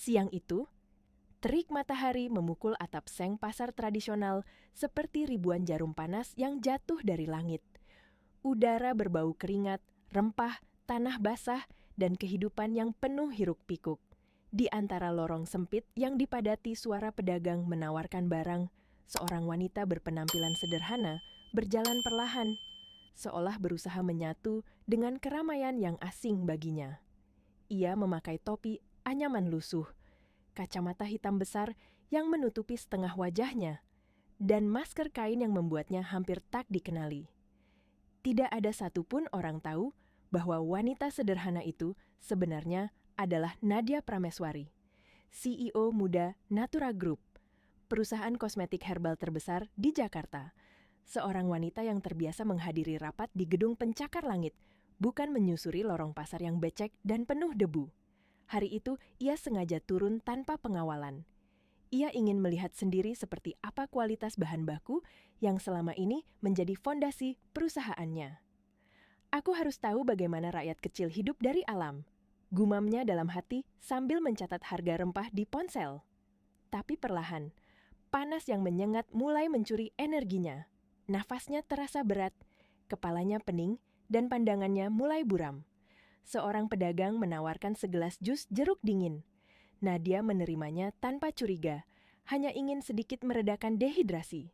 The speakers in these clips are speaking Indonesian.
Siang itu, terik matahari memukul atap seng pasar tradisional seperti ribuan jarum panas yang jatuh dari langit. Udara berbau keringat, rempah, tanah basah, dan kehidupan yang penuh hiruk-pikuk. Di antara lorong sempit yang dipadati suara pedagang menawarkan barang, seorang wanita berpenampilan sederhana berjalan perlahan, seolah berusaha menyatu dengan keramaian yang asing baginya. Ia memakai topi anyaman lusuh, kacamata hitam besar yang menutupi setengah wajahnya, dan masker kain yang membuatnya hampir tak dikenali. Tidak ada satupun orang tahu bahwa wanita sederhana itu sebenarnya adalah Nadia Prameswari, CEO muda Natura Group, perusahaan kosmetik herbal terbesar di Jakarta. Seorang wanita yang terbiasa menghadiri rapat di gedung pencakar langit, bukan menyusuri lorong pasar yang becek dan penuh debu. Hari itu ia sengaja turun tanpa pengawalan. Ia ingin melihat sendiri seperti apa kualitas bahan baku yang selama ini menjadi fondasi perusahaannya. Aku harus tahu bagaimana rakyat kecil hidup dari alam, gumamnya dalam hati sambil mencatat harga rempah di ponsel. Tapi perlahan, panas yang menyengat mulai mencuri energinya. Nafasnya terasa berat, kepalanya pening, dan pandangannya mulai buram. Seorang pedagang menawarkan segelas jus jeruk dingin. Nadia menerimanya tanpa curiga, hanya ingin sedikit meredakan dehidrasi.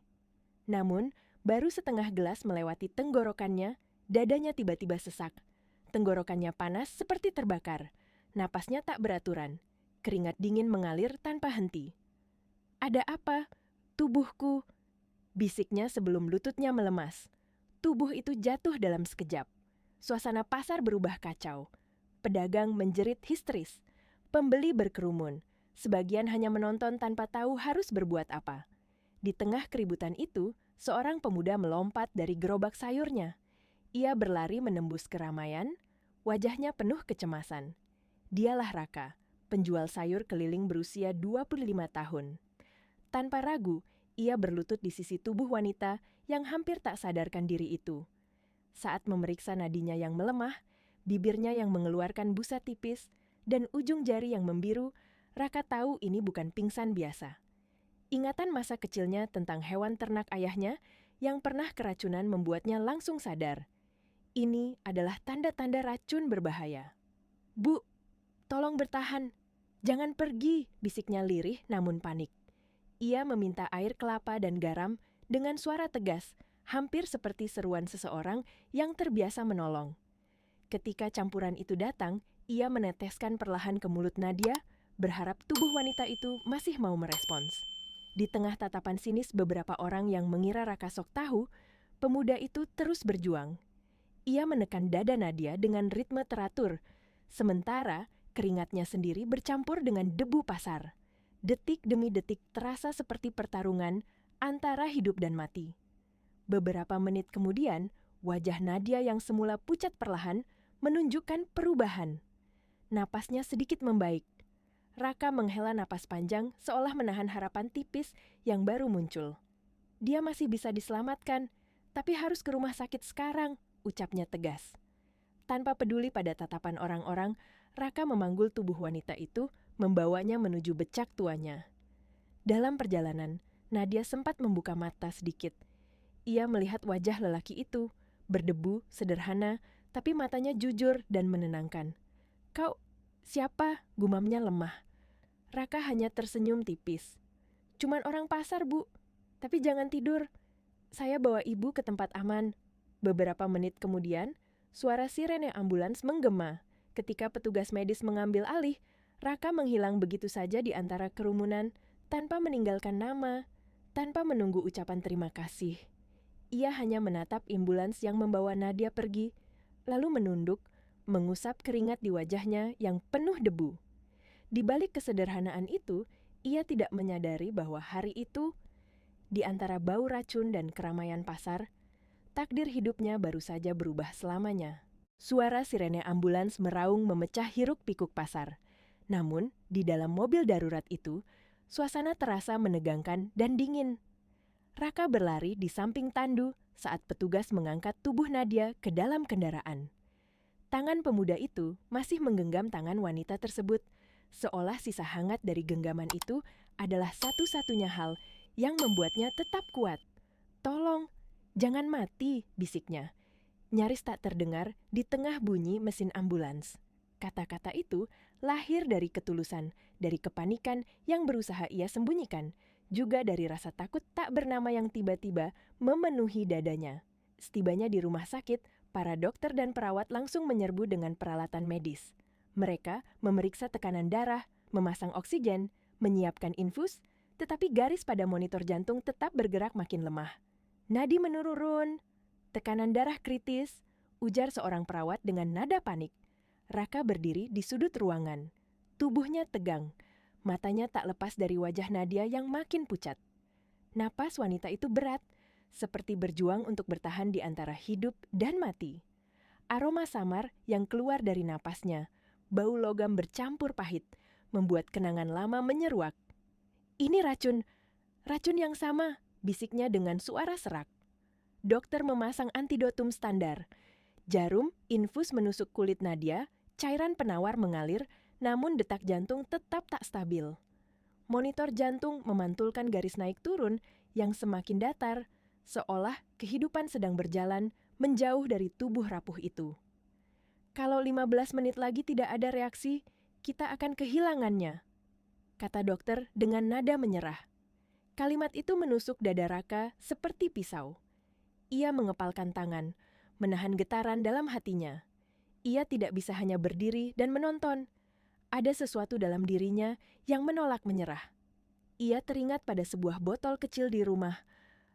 Namun, baru setengah gelas melewati tenggorokannya, dadanya tiba-tiba sesak. Tenggorokannya panas seperti terbakar, napasnya tak beraturan, keringat dingin mengalir tanpa henti. "Ada apa? Tubuhku," bisiknya sebelum lututnya melemas. Tubuh itu jatuh dalam sekejap. Suasana pasar berubah kacau. Pedagang menjerit histeris. Pembeli berkerumun. Sebagian hanya menonton tanpa tahu harus berbuat apa. Di tengah keributan itu, seorang pemuda melompat dari gerobak sayurnya. Ia berlari menembus keramaian, wajahnya penuh kecemasan. Dialah Raka, penjual sayur keliling berusia 25 tahun. Tanpa ragu, ia berlutut di sisi tubuh wanita yang hampir tak sadarkan diri itu. Saat memeriksa nadinya yang melemah, bibirnya yang mengeluarkan busa tipis, dan ujung jari yang membiru, Raka tahu ini bukan pingsan biasa. Ingatan masa kecilnya tentang hewan ternak ayahnya yang pernah keracunan membuatnya langsung sadar. Ini adalah tanda-tanda racun berbahaya. "Bu, tolong bertahan. Jangan pergi," bisiknya lirih namun panik. Ia meminta air kelapa dan garam dengan suara tegas, hampir seperti seruan seseorang yang terbiasa menolong. Ketika campuran itu datang, ia meneteskan perlahan ke mulut Nadia, berharap tubuh wanita itu masih mau merespons. Di tengah tatapan sinis beberapa orang yang mengira Raka sok tahu, pemuda itu terus berjuang. Ia menekan dada Nadia dengan ritme teratur, sementara keringatnya sendiri bercampur dengan debu pasar. Detik demi detik terasa seperti pertarungan antara hidup dan mati. Beberapa menit kemudian, wajah Nadia yang semula pucat perlahan menunjukkan perubahan. Napasnya sedikit membaik. Raka menghela napas panjang seolah menahan harapan tipis yang baru muncul. "Dia masih bisa diselamatkan, tapi harus ke rumah sakit sekarang," ucapnya tegas. Tanpa peduli pada tatapan orang-orang, Raka memanggul tubuh wanita itu, membawanya menuju becak tuanya. Dalam perjalanan, Nadia sempat membuka mata sedikit. Ia melihat wajah lelaki itu, berdebu, sederhana, tapi matanya jujur dan menenangkan. "Kau siapa?" gumamnya lemah. Raka hanya tersenyum tipis. "Cuman orang pasar, Bu. Tapi jangan tidur. Saya bawa ibu ke tempat aman." Beberapa menit kemudian, suara sirene ambulans menggema. Ketika petugas medis mengambil alih, Raka menghilang begitu saja di antara kerumunan, tanpa meninggalkan nama, tanpa menunggu ucapan terima kasih. Ia hanya menatap ambulans yang membawa Nadia pergi, lalu menunduk, mengusap keringat di wajahnya yang penuh debu. Di balik kesederhanaan itu, ia tidak menyadari bahwa hari itu, di antara bau racun dan keramaian pasar, takdir hidupnya baru saja berubah selamanya. Suara sirene ambulans meraung memecah hiruk-pikuk pasar. Namun, di dalam mobil darurat itu, suasana terasa menegangkan dan dingin. Raka berlari di samping tandu saat petugas mengangkat tubuh Nadia ke dalam kendaraan. Tangan pemuda itu masih menggenggam tangan wanita tersebut, seolah sisa hangat dari genggaman itu adalah satu-satunya hal yang membuatnya tetap kuat. "Tolong, jangan mati," bisiknya. Nyaris tak terdengar di tengah bunyi mesin ambulans. Kata-kata itu lahir dari ketulusan, dari kepanikan yang berusaha ia sembunyikan, juga dari rasa takut tak bernama yang tiba-tiba memenuhi dadanya. Setibanya di rumah sakit, para dokter dan perawat langsung menyerbu dengan peralatan medis. Mereka memeriksa tekanan darah, memasang oksigen, menyiapkan infus, tetapi garis pada monitor jantung tetap bergerak makin lemah. "Nadi menurun, tekanan darah kritis," ujar seorang perawat dengan nada panik. Raka berdiri di sudut ruangan. Tubuhnya tegang. Matanya tak lepas dari wajah Nadia yang makin pucat. Napas wanita itu berat, seperti berjuang untuk bertahan di antara hidup dan mati. Aroma samar yang keluar dari napasnya, bau logam bercampur pahit, membuat kenangan lama menyeruak. "Ini racun yang sama," bisiknya dengan suara serak. Dokter memasang antidotum standar. Jarum, infus menusuk kulit Nadia, cairan penawar mengalir, namun detak jantung tetap tak stabil. Monitor jantung memantulkan garis naik turun yang semakin datar, seolah kehidupan sedang berjalan menjauh dari tubuh rapuh itu. "Kalau 15 menit lagi tidak ada reaksi, kita akan kehilangannya," kata dokter dengan nada menyerah. Kalimat itu menusuk dada Raka seperti pisau. Ia mengepalkan tangan, menahan getaran dalam hatinya. Ia tidak bisa hanya berdiri dan menonton. Ada sesuatu dalam dirinya yang menolak menyerah. Ia teringat pada sebuah botol kecil di rumah,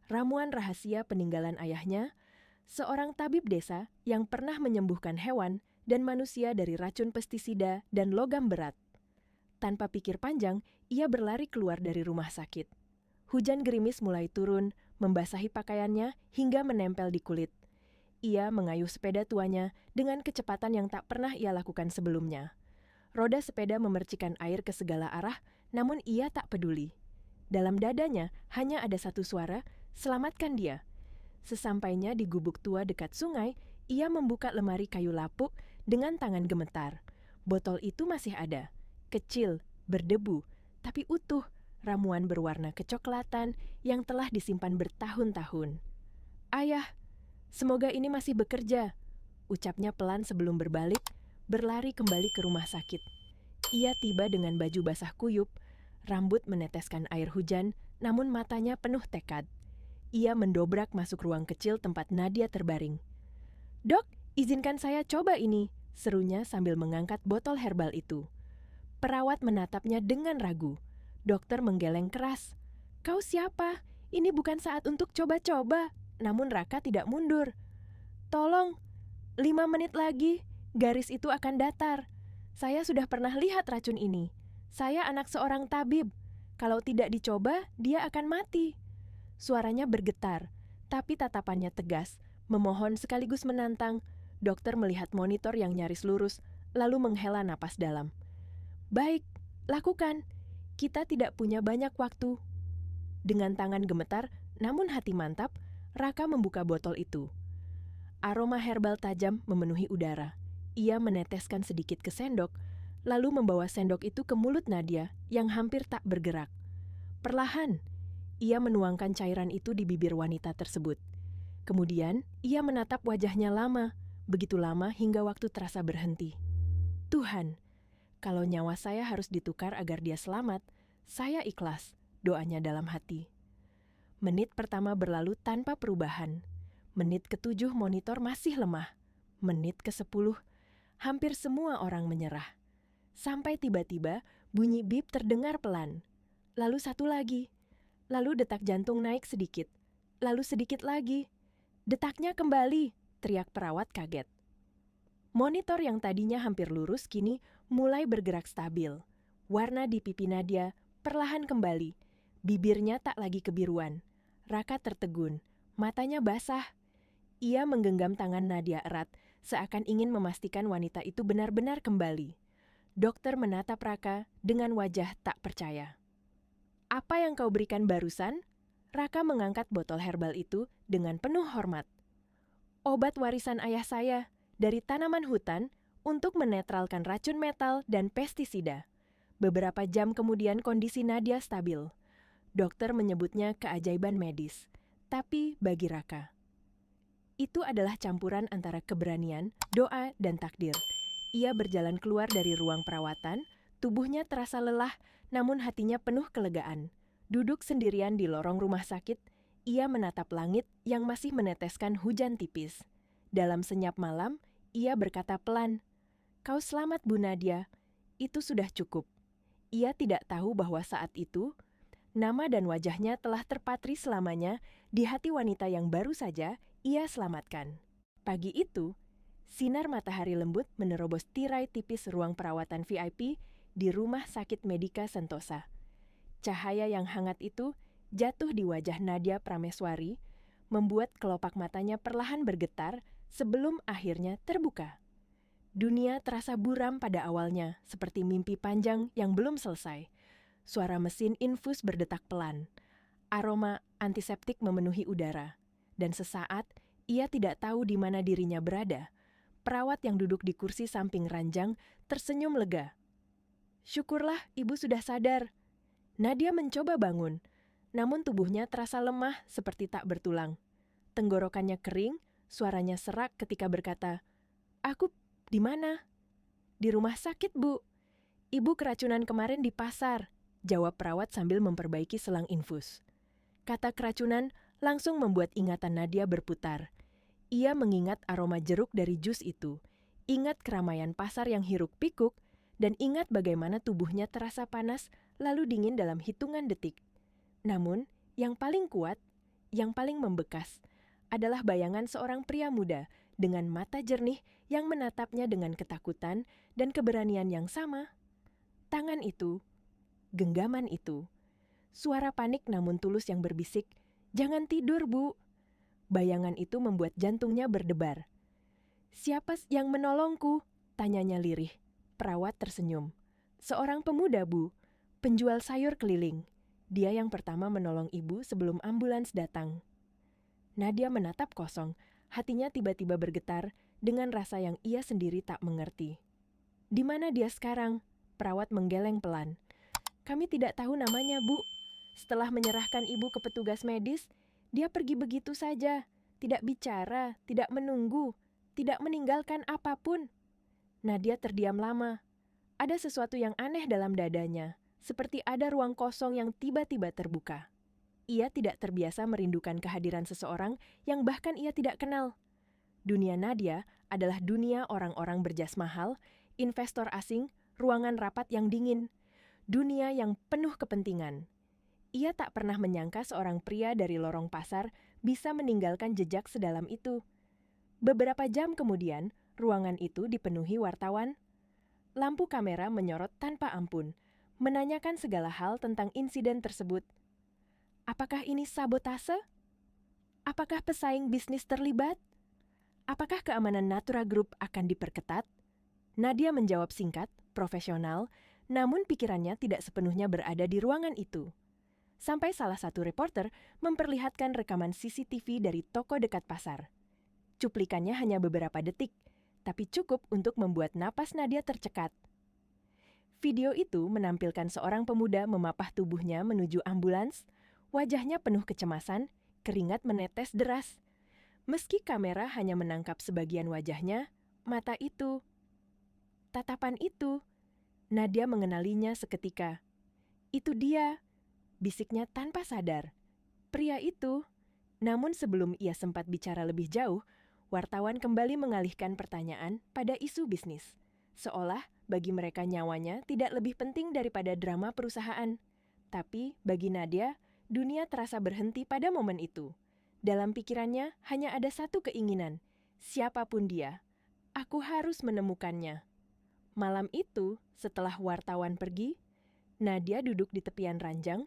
ramuan rahasia peninggalan ayahnya, seorang tabib desa yang pernah menyembuhkan hewan dan manusia dari racun pestisida dan logam berat. Tanpa pikir panjang, ia berlari keluar dari rumah sakit. Hujan gerimis mulai turun, membasahi pakaiannya hingga menempel di kulit. Ia mengayuh sepeda tuanya dengan kecepatan yang tak pernah ia lakukan sebelumnya. Roda sepeda memercikan air ke segala arah, namun ia tak peduli. Dalam dadanya hanya ada satu suara, "Selamatkan dia." Sesampainya di gubuk tua dekat sungai, ia membuka lemari kayu lapuk dengan tangan gemetar. Botol itu masih ada, kecil, berdebu, tapi utuh, ramuan berwarna kecoklatan yang telah disimpan bertahun-tahun. "Ayah, semoga ini masih bekerja," ucapnya pelan sebelum berbalik, berlari kembali ke rumah sakit. Ia tiba dengan baju basah kuyup, rambut meneteskan air hujan, namun matanya penuh tekad. Ia mendobrak masuk ruang kecil tempat Nadia terbaring. "Dok, izinkan saya coba ini," serunya sambil mengangkat botol herbal itu. Perawat menatapnya dengan ragu. Dokter menggeleng keras. "Kau siapa? Ini bukan saat untuk coba-coba." Namun Raka tidak mundur. "Tolong, 5 menit lagi, garis itu akan datar. Saya sudah pernah lihat racun ini. Saya anak seorang tabib. Kalau tidak dicoba, dia akan mati." Suaranya bergetar, tapi tatapannya tegas, memohon sekaligus menantang. Dokter melihat monitor yang nyaris lurus, lalu menghela napas dalam. "Baik, lakukan. Kita tidak punya banyak waktu." Dengan tangan gemetar, namun hati mantap, Raka membuka botol itu. Aroma herbal tajam memenuhi udara. Ia meneteskan sedikit ke sendok, lalu membawa sendok itu ke mulut Nadia yang hampir tak bergerak. Perlahan, ia menuangkan cairan itu di bibir wanita tersebut. Kemudian, ia menatap wajahnya lama, begitu lama hingga waktu terasa berhenti. "Tuhan, kalau nyawa saya harus ditukar agar dia selamat, saya ikhlas," doanya dalam hati. Menit pertama berlalu tanpa perubahan. Menit ke-7 monitor masih lemah. Menit ke-10, hampir semua orang menyerah. Sampai tiba-tiba bunyi bip terdengar pelan. Lalu satu lagi. Lalu detak jantung naik sedikit. Lalu sedikit lagi. "Detaknya kembali," teriak perawat kaget. Monitor yang tadinya hampir lurus kini mulai bergerak stabil. Warna di pipi Nadia perlahan kembali. Bibirnya tak lagi kebiruan. Raka tertegun. Matanya basah. Ia menggenggam tangan Nadia erat, seakan ingin memastikan wanita itu benar-benar kembali. Dokter menatap Raka dengan wajah tak percaya. "Apa yang kau berikan barusan?" Raka mengangkat botol herbal itu dengan penuh hormat. "Obat warisan ayah saya dari tanaman hutan untuk menetralkan racun metal dan pestisida. Beberapa jam kemudian kondisi Nadia stabil. Dokter menyebutnya keajaiban medis. Tapi bagi Raka, itu adalah campuran antara keberanian, doa, dan takdir. Ia berjalan keluar dari ruang perawatan, tubuhnya terasa lelah, namun hatinya penuh kelegaan. Duduk sendirian di lorong rumah sakit, ia menatap langit yang masih meneteskan hujan tipis. Dalam senyap malam, ia berkata pelan, "Kau selamat, Bu Nadia. Itu sudah cukup." Ia tidak tahu bahwa saat itu, nama dan wajahnya telah terpatri selamanya di hati wanita yang baru saja ia selamatkan. Pagi itu, sinar matahari lembut menerobos tirai tipis ruang perawatan VIP di Rumah Sakit Medika Sentosa. Cahaya yang hangat itu jatuh di wajah Nadia Prameswari, membuat kelopak matanya perlahan bergetar sebelum akhirnya terbuka. Dunia terasa buram pada awalnya, seperti mimpi panjang yang belum selesai. Suara mesin infus berdetak pelan. Aroma antiseptik memenuhi udara. Dan sesaat, ia tidak tahu di mana dirinya berada. Perawat yang duduk di kursi samping ranjang tersenyum lega. "Syukurlah ibu sudah sadar." Nadia mencoba bangun, namun tubuhnya terasa lemah seperti tak bertulang. Tenggorokannya kering, suaranya serak ketika berkata, "Aku di mana?" "Di rumah sakit, Bu. Ibu keracunan kemarin di pasar," jawab perawat sambil memperbaiki selang infus. Kata keracunan langsung membuat ingatan Nadia berputar. Ia mengingat aroma jeruk dari jus itu, ingat keramaian pasar yang hiruk-pikuk, dan ingat bagaimana tubuhnya terasa panas lalu dingin dalam hitungan detik. Namun, yang paling kuat, yang paling membekas, adalah bayangan seorang pria muda dengan mata jernih yang menatapnya dengan ketakutan dan keberanian yang sama. Tangan itu, genggaman itu, suara panik namun tulus yang berbisik, "Jangan tidur, Bu." Bayangan itu membuat jantungnya berdebar. "Siapa yang menolongku?" tanyanya lirih. Perawat tersenyum. "Seorang pemuda, Bu, penjual sayur keliling. Dia yang pertama menolong ibu sebelum ambulans datang." Nadia menatap kosong, hatinya tiba-tiba bergetar dengan rasa yang ia sendiri tak mengerti. "Di mana dia sekarang?" Perawat menggeleng pelan. "Kami tidak tahu namanya, Bu. Setelah menyerahkan ibu ke petugas medis, dia pergi begitu saja, tidak bicara, tidak menunggu, tidak meninggalkan apapun." Nadia terdiam lama. Ada sesuatu yang aneh dalam dadanya, seperti ada ruang kosong yang tiba-tiba terbuka. Ia tidak terbiasa merindukan kehadiran seseorang yang bahkan ia tidak kenal. Dunia Nadia adalah dunia orang-orang berjas mahal, investor asing, ruangan rapat yang dingin, dunia yang penuh kepentingan. Ia tak pernah menyangka seorang pria dari lorong pasar bisa meninggalkan jejak sedalam itu. Beberapa jam kemudian, ruangan itu dipenuhi wartawan. Lampu kamera menyorot tanpa ampun, menanyakan segala hal tentang insiden tersebut. Apakah ini sabotase? Apakah pesaing bisnis terlibat? Apakah keamanan Natura Group akan diperketat? Nadia menjawab singkat, profesional, namun pikirannya tidak sepenuhnya berada di ruangan itu. Sampai salah satu reporter memperlihatkan rekaman CCTV dari toko dekat pasar. Cuplikannya hanya beberapa detik, tapi cukup untuk membuat napas Nadia tercekat. Video itu menampilkan seorang pemuda memapah tubuhnya menuju ambulans, wajahnya penuh kecemasan, keringat menetes deras. Meski kamera hanya menangkap sebagian wajahnya, mata itu, tatapan itu, Nadia mengenalinya seketika. "Itu dia," bisiknya tanpa sadar. "Pria itu." Namun sebelum ia sempat bicara lebih jauh, wartawan kembali mengalihkan pertanyaan pada isu bisnis. Seolah bagi mereka nyawanya tidak lebih penting daripada drama perusahaan. Tapi bagi Nadia, dunia terasa berhenti pada momen itu. Dalam pikirannya hanya ada satu keinginan, siapapun dia, aku harus menemukannya. Malam itu, setelah wartawan pergi, Nadia duduk di tepian ranjang,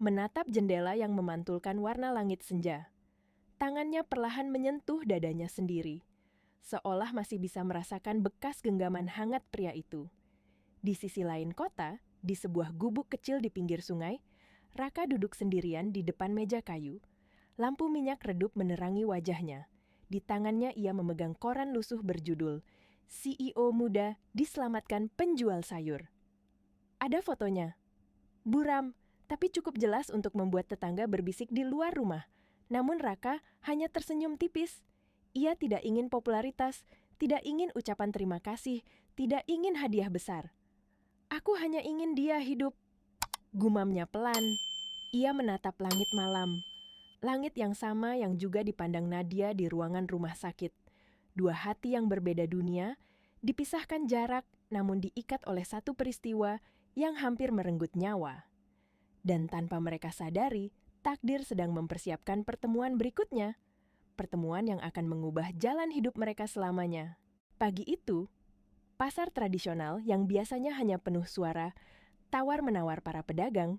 menatap jendela yang memantulkan warna langit senja. Tangannya perlahan menyentuh dadanya sendiri, seolah masih bisa merasakan bekas genggaman hangat pria itu. Di sisi lain kota, di sebuah gubuk kecil di pinggir sungai, Raka duduk sendirian di depan meja kayu. Lampu minyak redup menerangi wajahnya. Di tangannya ia memegang koran lusuh berjudul, "CEO Muda Diselamatkan Penjual Sayur." Ada fotonya. Buram, tapi cukup jelas untuk membuat tetangga berbisik di luar rumah. Namun Raka hanya tersenyum tipis. Ia tidak ingin popularitas, tidak ingin ucapan terima kasih, tidak ingin hadiah besar. Aku hanya ingin dia hidup. Gumamnya pelan. Ia menatap langit malam. Langit yang sama yang juga dipandang Nadia di ruangan rumah sakit. Dua hati yang berbeda dunia, dipisahkan jarak namun diikat oleh satu peristiwa yang hampir merenggut nyawa. Dan tanpa mereka sadari, takdir sedang mempersiapkan pertemuan berikutnya. Pertemuan yang akan mengubah jalan hidup mereka selamanya. Pagi itu, pasar tradisional yang biasanya hanya penuh suara tawar-menawar para pedagang,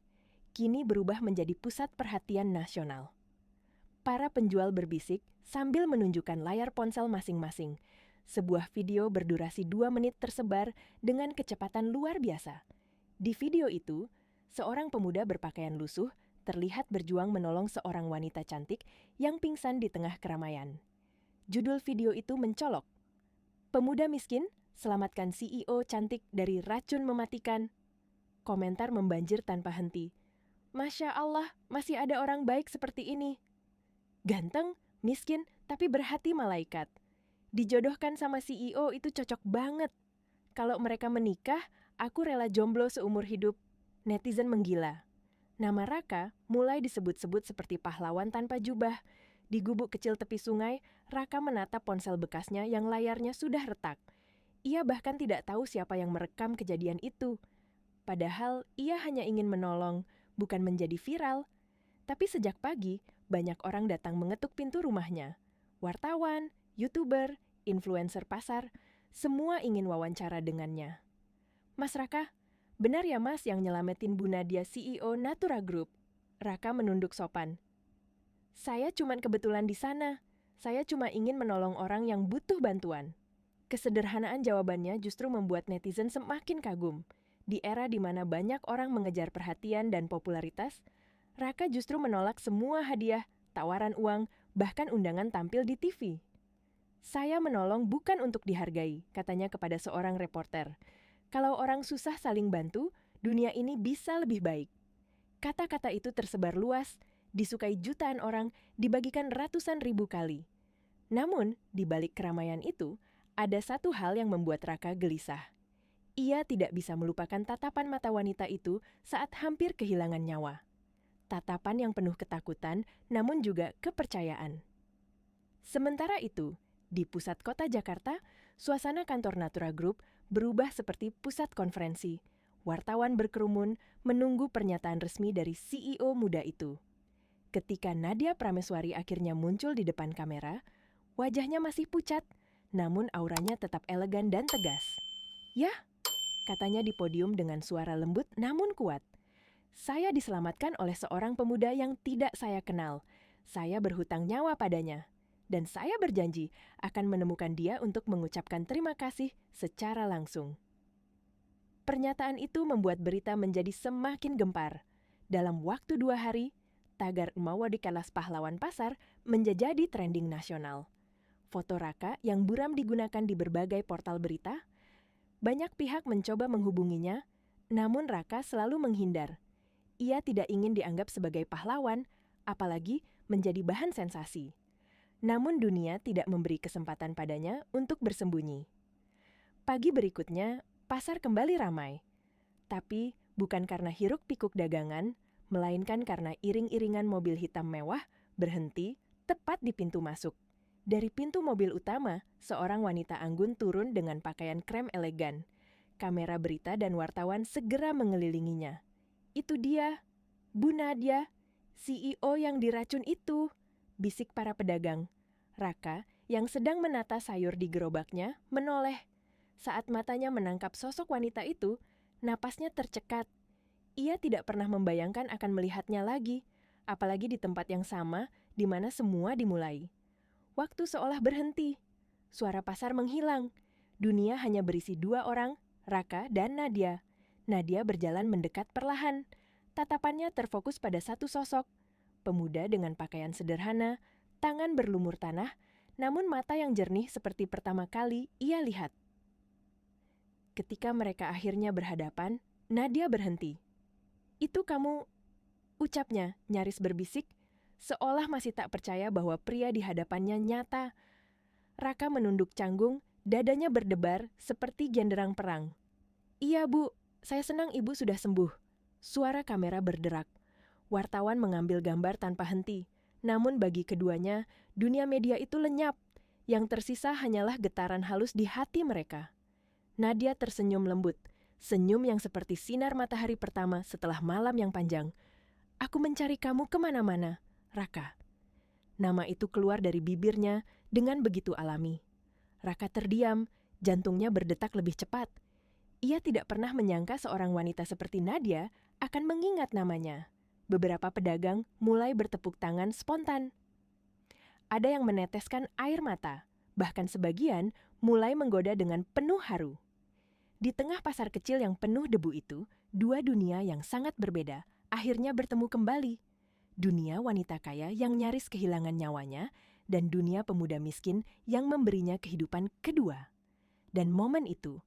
kini berubah menjadi pusat perhatian nasional. Para penjual berbisik sambil menunjukkan layar ponsel masing-masing. Sebuah video berdurasi 2 menit tersebar dengan kecepatan luar biasa. Di video itu, seorang pemuda berpakaian lusuh terlihat berjuang menolong seorang wanita cantik yang pingsan di tengah keramaian. Judul video itu mencolok, "Pemuda miskin, selamatkan CEO cantik dari racun mematikan." Komentar membanjir tanpa henti. "Masya Allah, masih ada orang baik seperti ini. Ganteng, miskin, tapi berhati malaikat. Dijodohkan sama CEO itu cocok banget. Kalau mereka menikah, aku rela jomblo seumur hidup." Netizen menggila. Nama Raka mulai disebut-sebut seperti pahlawan tanpa jubah. Di gubuk kecil tepi sungai, Raka menatap ponsel bekasnya yang layarnya sudah retak. Ia bahkan tidak tahu siapa yang merekam kejadian itu. Padahal ia hanya ingin menolong, bukan menjadi viral. Tapi sejak pagi, banyak orang datang mengetuk pintu rumahnya. Wartawan, YouTuber, influencer pasar, semua ingin wawancara dengannya. "Mas Raka, benar ya Mas yang nyelamatin Bu Nadia CEO Natura Group?" Raka menunduk sopan. "Saya cuma kebetulan di sana. Saya cuma ingin menolong orang yang butuh bantuan." Kesederhanaan jawabannya justru membuat netizen semakin kagum. Di era di mana banyak orang mengejar perhatian dan popularitas, Raka justru menolak semua hadiah, tawaran uang, bahkan undangan tampil di TV. "Saya menolong bukan untuk dihargai," katanya kepada seorang reporter. "Kalau orang susah saling bantu, dunia ini bisa lebih baik." Kata-kata itu tersebar luas, disukai jutaan orang, dibagikan ratusan ribu kali. Namun, di balik keramaian itu, ada satu hal yang membuat Raka gelisah. Ia tidak bisa melupakan tatapan mata wanita itu saat hampir kehilangan nyawa. Tatapan yang penuh ketakutan, namun juga kepercayaan. Sementara itu, di pusat kota Jakarta, suasana kantor Natura Group berubah seperti pusat konferensi. Wartawan berkerumun menunggu pernyataan resmi dari CEO muda itu. Ketika Nadia Prameswari akhirnya muncul di depan kamera, wajahnya masih pucat, namun auranya tetap elegan dan tegas. "Yah," katanya di podium dengan suara lembut namun kuat. "Saya diselamatkan oleh seorang pemuda yang tidak saya kenal. Saya berhutang nyawa padanya. Dan saya berjanji akan menemukan dia untuk mengucapkan terima kasih secara langsung." Pernyataan itu membuat berita menjadi semakin gempar. Dalam waktu 2 hari, tagar Mawa di Kelas Pahlawan Pasar menjadi trending nasional. Foto Raka yang buram digunakan di berbagai portal berita. Banyak pihak mencoba menghubunginya, namun Raka selalu menghindar. Ia tidak ingin dianggap sebagai pahlawan, apalagi menjadi bahan sensasi. Namun dunia tidak memberi kesempatan padanya untuk bersembunyi. Pagi berikutnya, pasar kembali ramai. Tapi bukan karena hiruk-pikuk dagangan, melainkan karena iring-iringan mobil hitam mewah berhenti tepat di pintu masuk. Dari pintu mobil utama, seorang wanita anggun turun dengan pakaian krem elegan. Kamera berita dan wartawan segera mengelilinginya. "Itu dia, Bu Nadia, CEO yang diracun itu," bisik para pedagang. Raka, yang sedang menata sayur di gerobaknya, menoleh. Saat matanya menangkap sosok wanita itu, napasnya tercekat. Ia tidak pernah membayangkan akan melihatnya lagi, apalagi di tempat yang sama di mana semua dimulai. Waktu seolah berhenti. Suara pasar menghilang. Dunia hanya berisi 2 orang, Raka dan Nadia. Nadia berjalan mendekat perlahan. Tatapannya terfokus pada satu sosok. Pemuda dengan pakaian sederhana, tangan berlumur tanah, namun mata yang jernih seperti pertama kali ia lihat. Ketika mereka akhirnya berhadapan, Nadia berhenti. "Itu kamu," ucapnya nyaris berbisik, seolah masih tak percaya bahwa pria di hadapannya nyata. Raka menunduk canggung, dadanya berdebar seperti genderang perang. "Iya, Bu. Saya senang Ibu sudah sembuh." Suara kamera berderak. Wartawan mengambil gambar tanpa henti. Namun bagi keduanya, dunia media itu lenyap. Yang tersisa hanyalah getaran halus di hati mereka. Nadia tersenyum lembut. Senyum yang seperti sinar matahari pertama setelah malam yang panjang. "Aku mencari kamu kemana-mana, Raka." Nama itu keluar dari bibirnya dengan begitu alami. Raka terdiam, jantungnya berdetak lebih cepat. Ia tidak pernah menyangka seorang wanita seperti Nadia akan mengingat namanya. Beberapa pedagang mulai bertepuk tangan spontan. Ada yang meneteskan air mata, bahkan sebagian mulai menggoda dengan penuh haru. Di tengah pasar kecil yang penuh debu itu, dua dunia yang sangat berbeda akhirnya bertemu kembali. Dunia wanita kaya yang nyaris kehilangan nyawanya, dan dunia pemuda miskin yang memberinya kehidupan kedua. Dan momen itu,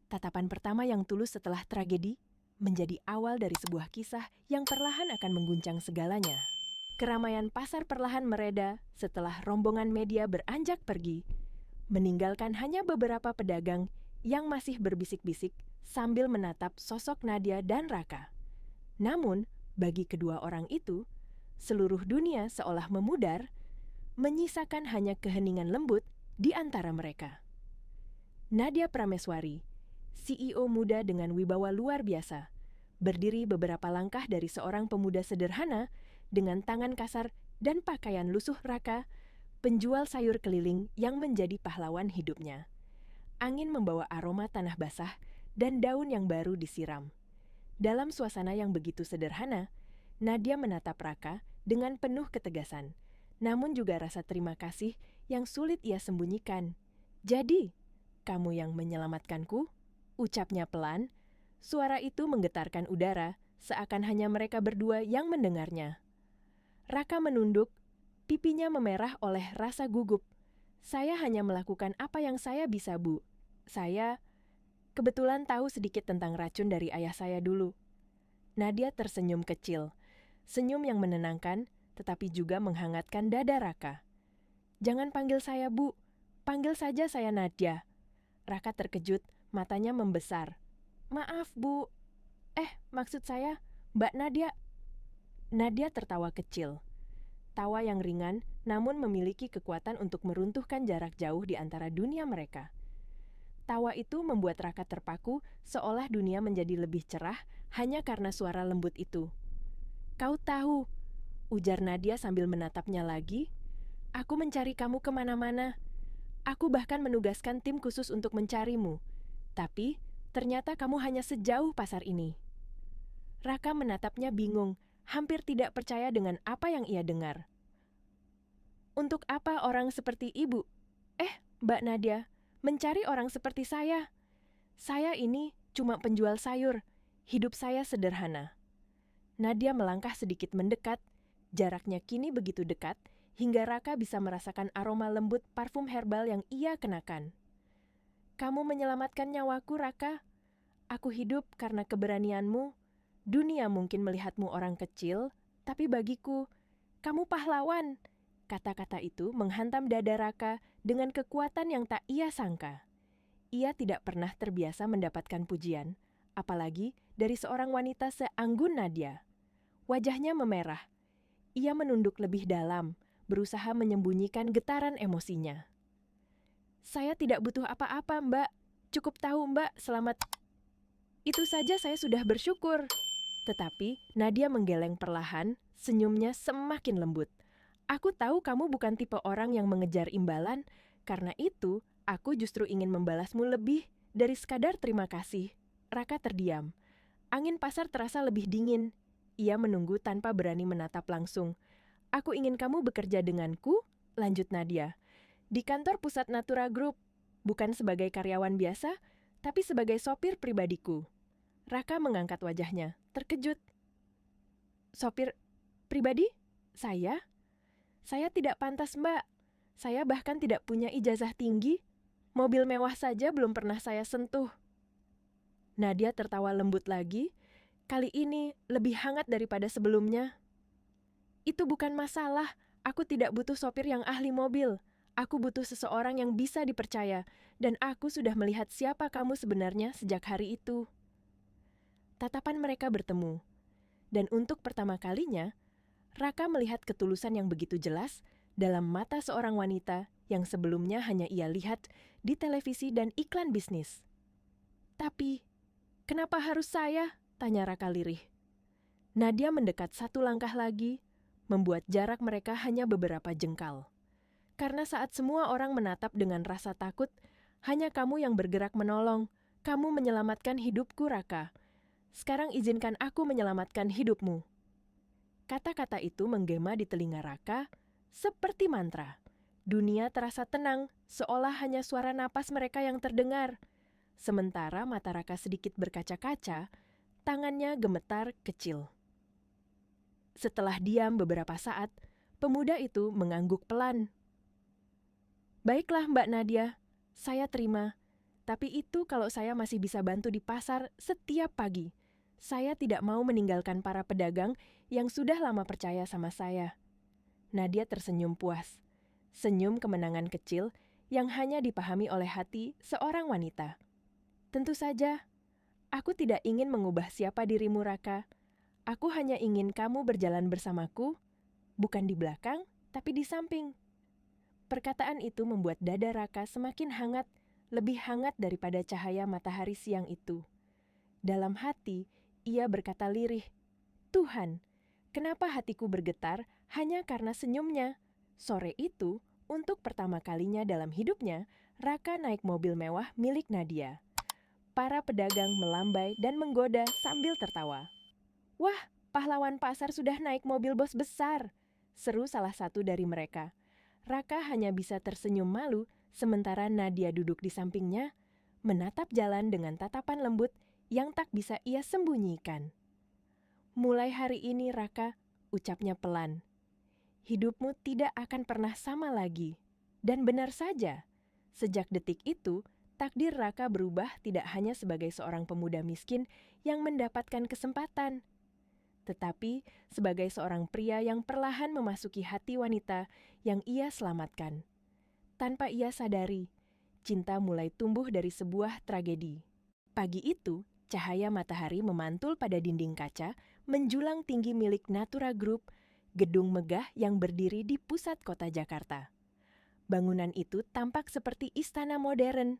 tatapan pertama yang tulus setelah tragedi, menjadi awal dari sebuah kisah yang perlahan akan mengguncang segalanya. Keramaian pasar perlahan mereda setelah rombongan media beranjak pergi, meninggalkan hanya beberapa pedagang yang masih berbisik-bisik sambil menatap sosok Nadia dan Raka. Namun, bagi kedua orang itu, seluruh dunia seolah memudar, menyisakan hanya keheningan lembut di antara mereka. Nadia Prameswari, CEO muda dengan wibawa luar biasa, berdiri beberapa langkah dari seorang pemuda sederhana dengan tangan kasar dan pakaian lusuh Raka, penjual sayur keliling yang menjadi pahlawan hidupnya. Angin membawa aroma tanah basah dan daun yang baru disiram. Dalam suasana yang begitu sederhana, Nadia menatap Raka dengan penuh ketegasan, namun juga rasa terima kasih yang sulit ia sembunyikan. "Jadi, kamu yang menyelamatkanku?" ucapnya pelan. Suara itu menggetarkan udara, seakan hanya mereka berdua yang mendengarnya. Raka menunduk, pipinya memerah oleh rasa gugup. "Saya hanya melakukan apa yang saya bisa, Bu. Saya kebetulan tahu sedikit tentang racun dari ayah saya dulu." Nadia tersenyum kecil, senyum yang menenangkan, tetapi juga menghangatkan dada Raka. "Jangan panggil saya Bu, panggil saja saya Nadia." Raka terkejut, matanya membesar. "Maaf Bu, maksud saya Mbak Nadia." Nadia tertawa kecil. Tawa yang ringan, namun memiliki kekuatan untuk meruntuhkan jarak jauh di antara dunia mereka. Tawa itu membuat Raka terpaku, seolah dunia menjadi lebih cerah hanya karena suara lembut itu. "Kau tahu," ujar Nadia sambil menatapnya lagi, "aku mencari kamu kemana-mana. Aku bahkan menugaskan tim khusus untuk mencarimu. Tapi, ternyata kamu hanya sejauh pasar ini." Raka menatapnya bingung, hampir tidak percaya dengan apa yang ia dengar. "Untuk apa orang seperti Ibu, Mbak Nadia, mencari orang seperti saya? Saya ini cuma penjual sayur. Hidup saya sederhana." Nadia melangkah sedikit mendekat. Jaraknya kini begitu dekat, hingga Raka bisa merasakan aroma lembut parfum herbal yang ia kenakan. "Kamu menyelamatkan nyawaku, Raka. Aku hidup karena keberanianmu. Dunia mungkin melihatmu orang kecil, tapi bagiku, kamu pahlawan." Kata-kata itu menghantam dada Raka dengan kekuatan yang tak ia sangka. Ia tidak pernah terbiasa mendapatkan pujian, apalagi dari seorang wanita seanggun Nadia. Wajahnya memerah. Ia menunduk lebih dalam, berusaha menyembunyikan getaran emosinya. "Saya tidak butuh apa-apa, Mbak. Cukup tahu Mbak selamat. Itu saja saya sudah bersyukur." Tetapi Nadia menggeleng perlahan, senyumnya semakin lembut. "Aku tahu kamu bukan tipe orang yang mengejar imbalan, karena itu aku justru ingin membalasmu lebih dari sekadar terima kasih." Raka terdiam. Angin pasar terasa lebih dingin. Ia menunggu tanpa berani menatap langsung. "Aku ingin kamu bekerja denganku," lanjut Nadia, "di kantor pusat Natura Group, bukan sebagai karyawan biasa, tapi sebagai sopir pribadiku." Raka mengangkat wajahnya, terkejut. "Sopir pribadi? Saya? Saya tidak pantas, Mbak. Saya bahkan tidak punya ijazah tinggi. Mobil mewah saja belum pernah saya sentuh." Nadia tertawa lembut lagi, kali ini lebih hangat daripada sebelumnya. Itu bukan masalah, aku tidak butuh sopir yang ahli mobil. Aku butuh seseorang yang bisa dipercaya, dan aku sudah melihat siapa kamu sebenarnya sejak hari itu. Tatapan mereka bertemu, dan untuk pertama kalinya, Raka melihat ketulusan yang begitu jelas dalam mata seorang wanita yang sebelumnya hanya ia lihat di televisi dan iklan bisnis. Tapi, kenapa harus saya? Tanya Raka lirih. Nadia mendekat satu langkah lagi, membuat jarak mereka hanya beberapa jengkal. Karena saat semua orang menatap dengan rasa takut, hanya kamu yang bergerak menolong. Kamu menyelamatkan hidupku, Raka. Sekarang izinkan aku menyelamatkan hidupmu. Kata-kata itu menggema di telinga Raka seperti mantra. Dunia terasa tenang, seolah hanya suara napas mereka yang terdengar. Sementara mata Raka sedikit berkaca-kaca, tangannya gemetar kecil. Setelah diam beberapa saat, pemuda itu mengangguk pelan. Baiklah Mbak Nadia, saya terima. Tapi itu kalau saya masih bisa bantu di pasar setiap pagi. Saya tidak mau meninggalkan para pedagang yang sudah lama percaya sama saya. Nadia tersenyum puas. Senyum kemenangan kecil yang hanya dipahami oleh hati seorang wanita. Tentu saja, aku tidak ingin mengubah siapa dirimu, Raka. Aku hanya ingin kamu berjalan bersamaku, bukan di belakang, tapi di samping. Perkataan itu membuat dada Raka semakin hangat, lebih hangat daripada cahaya matahari siang itu. Dalam hati, ia berkata lirih, Tuhan, kenapa hatiku bergetar hanya karena senyumnya? Sore itu, untuk pertama kalinya dalam hidupnya, Raka naik mobil mewah milik Nadia. Para pedagang melambai dan menggoda sambil tertawa. Wah, pahlawan pasar sudah naik mobil bos besar, seru salah satu dari mereka. Raka hanya bisa tersenyum malu, sementara Nadia duduk di sampingnya, menatap jalan dengan tatapan lembut yang tak bisa ia sembunyikan. Mulai hari ini, Raka, ucapnya pelan. Hidupmu tidak akan pernah sama lagi. Dan benar saja, sejak detik itu, takdir Raka berubah tidak hanya sebagai seorang pemuda miskin yang mendapatkan kesempatan, tetapi sebagai seorang pria yang perlahan memasuki hati wanita yang ia selamatkan. Tanpa ia sadari, cinta mulai tumbuh dari sebuah tragedi. Pagi itu, cahaya matahari memantul pada dinding kaca menjulang tinggi milik Natura Group, gedung megah yang berdiri di pusat kota Jakarta. Bangunan itu tampak seperti istana modern,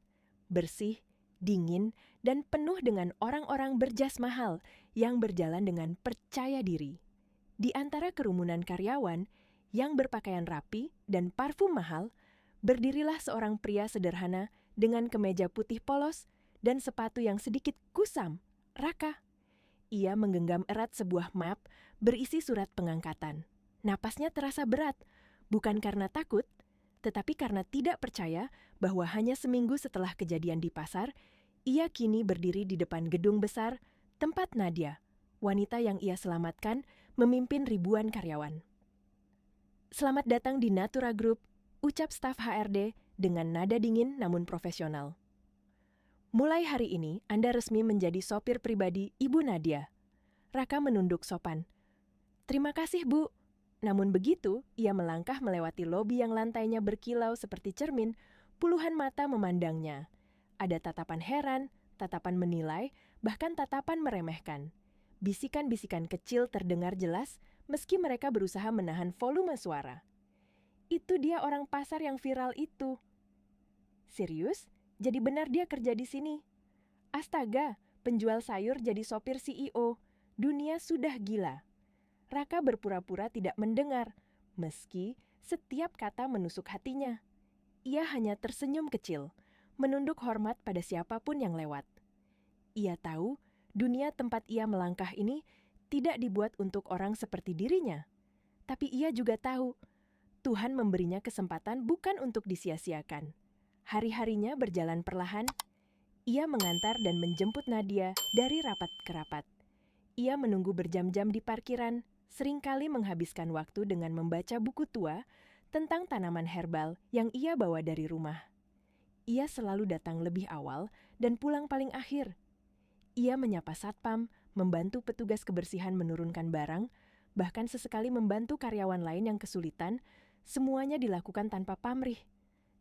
bersih, dingin, dan penuh dengan orang-orang berjas mahal yang berjalan dengan percaya diri. Di antara kerumunan karyawan yang berpakaian rapi dan parfum mahal, berdirilah seorang pria sederhana dengan kemeja putih polos dan sepatu yang sedikit kusam, Raka. Ia menggenggam erat sebuah map berisi surat pengangkatan. Napasnya terasa berat, bukan karena takut, tetapi karena tidak percaya bahwa hanya seminggu setelah kejadian di pasar, ia kini berdiri di depan gedung besar, tempat Nadia, wanita yang ia selamatkan, memimpin ribuan karyawan. Selamat datang di Natura Group, ucap staf HRD dengan nada dingin namun profesional. Mulai hari ini, Anda resmi menjadi sopir pribadi Ibu Nadia. Raka menunduk sopan. Terima kasih, Bu. Namun begitu, ia melangkah melewati lobi yang lantainya berkilau seperti cermin, puluhan mata memandangnya. Ada tatapan heran, tatapan menilai, bahkan tatapan meremehkan. Bisikan-bisikan kecil terdengar jelas meski mereka berusaha menahan volume suara. Itu dia orang pasar yang viral itu. Serius? Jadi benar dia kerja di sini? Astaga, penjual sayur jadi sopir CEO. Dunia sudah gila. Raka berpura-pura tidak mendengar, meski setiap kata menusuk hatinya. Ia hanya tersenyum kecil, menunduk hormat pada siapapun yang lewat. Ia tahu dunia tempat ia melangkah ini tidak dibuat untuk orang seperti dirinya. Tapi ia juga tahu Tuhan memberinya kesempatan bukan untuk disia-siakan. Hari-harinya berjalan perlahan, ia mengantar dan menjemput Nadia dari rapat ke rapat. Ia menunggu berjam-jam di parkiran, seringkali menghabiskan waktu dengan membaca buku tua tentang tanaman herbal yang ia bawa dari rumah. Ia selalu datang lebih awal dan pulang paling akhir. Ia menyapa satpam, membantu petugas kebersihan menurunkan barang, bahkan sesekali membantu karyawan lain yang kesulitan, semuanya dilakukan tanpa pamrih.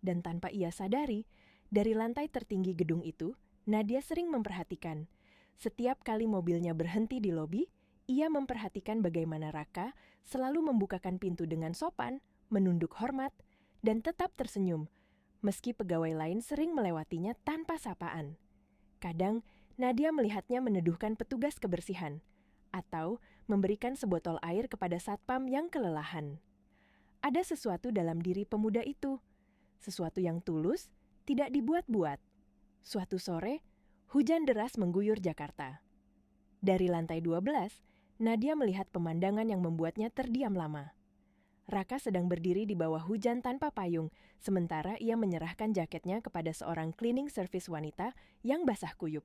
Dan tanpa ia sadari, dari lantai tertinggi gedung itu, Nadia sering memperhatikan. Setiap kali mobilnya berhenti di lobi, ia memperhatikan bagaimana Raka selalu membukakan pintu dengan sopan, menunduk hormat, dan tetap tersenyum, meski pegawai lain sering melewatinya tanpa sapaan. Kadang, Nadia melihatnya meneduhkan petugas kebersihan, atau memberikan sebotol air kepada satpam yang kelelahan. Ada sesuatu dalam diri pemuda itu, sesuatu yang tulus, tidak dibuat-buat. Suatu sore, hujan deras mengguyur Jakarta. Dari lantai 12, Nadia melihat pemandangan yang membuatnya terdiam lama. Raka sedang berdiri di bawah hujan tanpa payung, sementara ia menyerahkan jaketnya kepada seorang cleaning service wanita yang basah kuyup.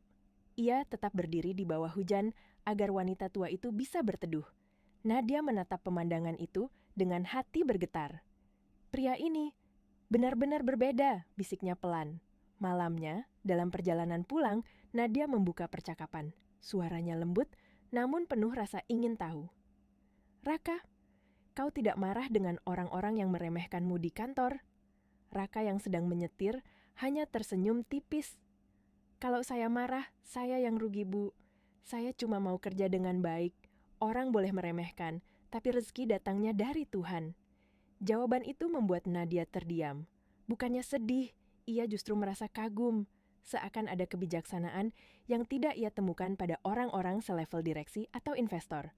Ia tetap berdiri di bawah hujan agar wanita tua itu bisa berteduh. Nadia menatap pemandangan itu dengan hati bergetar. Pria ini benar-benar berbeda, bisiknya pelan. Malamnya, dalam perjalanan pulang, Nadia membuka percakapan. Suaranya lembut, namun penuh rasa ingin tahu. Raka, kau tidak marah dengan orang-orang yang meremehkanmu di kantor? Raka yang sedang menyetir hanya tersenyum tipis. Kalau saya marah, saya yang rugi, Bu. Saya cuma mau kerja dengan baik. Orang boleh meremehkan, tapi rezeki datangnya dari Tuhan. Jawaban itu membuat Nadia terdiam. Bukannya sedih, ia justru merasa kagum. Seakan ada kebijaksanaan yang tidak ia temukan pada orang-orang selevel direksi atau investor.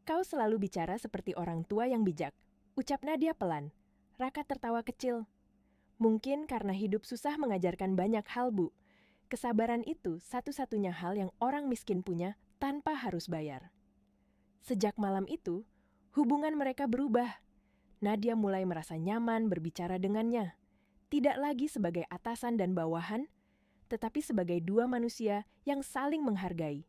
Kau selalu bicara seperti orang tua yang bijak, ucap Nadia pelan. Raka tertawa kecil. Mungkin karena hidup susah mengajarkan banyak hal, Bu. Kesabaran itu satu-satunya hal yang orang miskin punya tanpa harus bayar. Sejak malam itu, hubungan mereka berubah. Nadia mulai merasa nyaman berbicara dengannya. Tidak lagi sebagai atasan dan bawahan, tetapi sebagai dua manusia yang saling menghargai.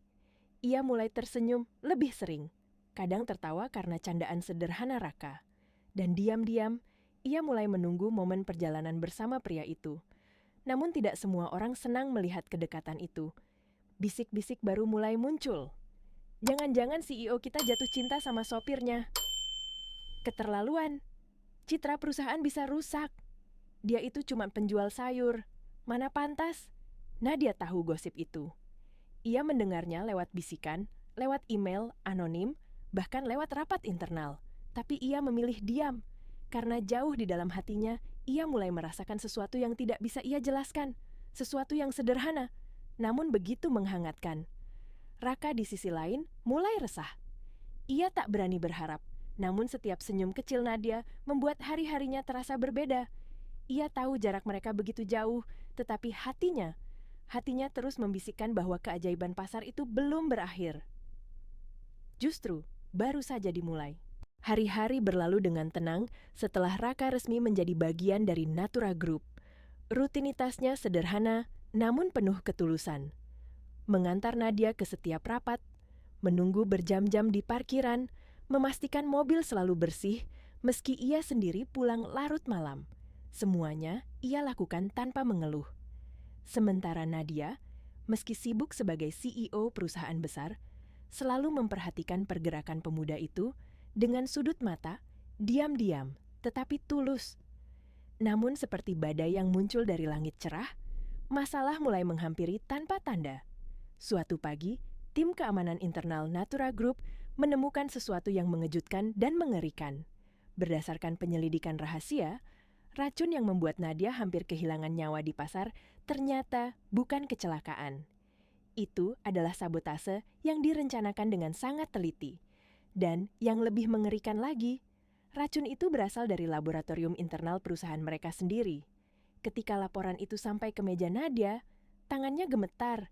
Ia mulai tersenyum lebih sering, kadang tertawa karena candaan sederhana Raka. Dan diam-diam, ia mulai menunggu momen perjalanan bersama pria itu. Namun tidak semua orang senang melihat kedekatan itu. Bisik-bisik baru mulai muncul. Jangan-jangan CEO kita jatuh cinta sama sopirnya. Keterlaluan. Citra perusahaan bisa rusak. Dia itu cuma penjual sayur. Mana pantas? Nadia tahu gosip itu. Ia mendengarnya lewat bisikan, lewat email, anonim, bahkan lewat rapat internal. Tapi ia memilih diam. Karena jauh di dalam hatinya, ia mulai merasakan sesuatu yang tidak bisa ia jelaskan. Sesuatu yang sederhana, namun begitu menghangatkan. Raka di sisi lain mulai resah. Ia tak berani berharap, namun setiap senyum kecil Nadia membuat hari-harinya terasa berbeda. Ia tahu jarak mereka begitu jauh, tetapi hatinya terus membisikkan bahwa keajaiban pasar itu belum berakhir. Justru, baru saja dimulai. Hari-hari berlalu dengan tenang setelah Raka resmi menjadi bagian dari Natura Group. Rutinitasnya sederhana, namun penuh ketulusan. Mengantar Nadia ke setiap rapat, menunggu berjam-jam di parkiran, memastikan mobil selalu bersih, meski ia sendiri pulang larut malam. Semuanya ia lakukan tanpa mengeluh. Sementara Nadia, meski sibuk sebagai CEO perusahaan besar, selalu memperhatikan pergerakan pemuda itu dengan sudut mata, diam-diam, tetapi tulus. Namun seperti badai yang muncul dari langit cerah, masalah mulai menghampiri tanpa tanda. Suatu pagi, tim keamanan internal Natura Group menemukan sesuatu yang mengejutkan dan mengerikan. Berdasarkan penyelidikan rahasia, racun yang membuat Nadia hampir kehilangan nyawa di pasar ternyata bukan kecelakaan. Itu adalah sabotase yang direncanakan dengan sangat teliti. Dan yang lebih mengerikan lagi, racun itu berasal dari laboratorium internal perusahaan mereka sendiri. Ketika laporan itu sampai ke meja Nadia, tangannya gemetar.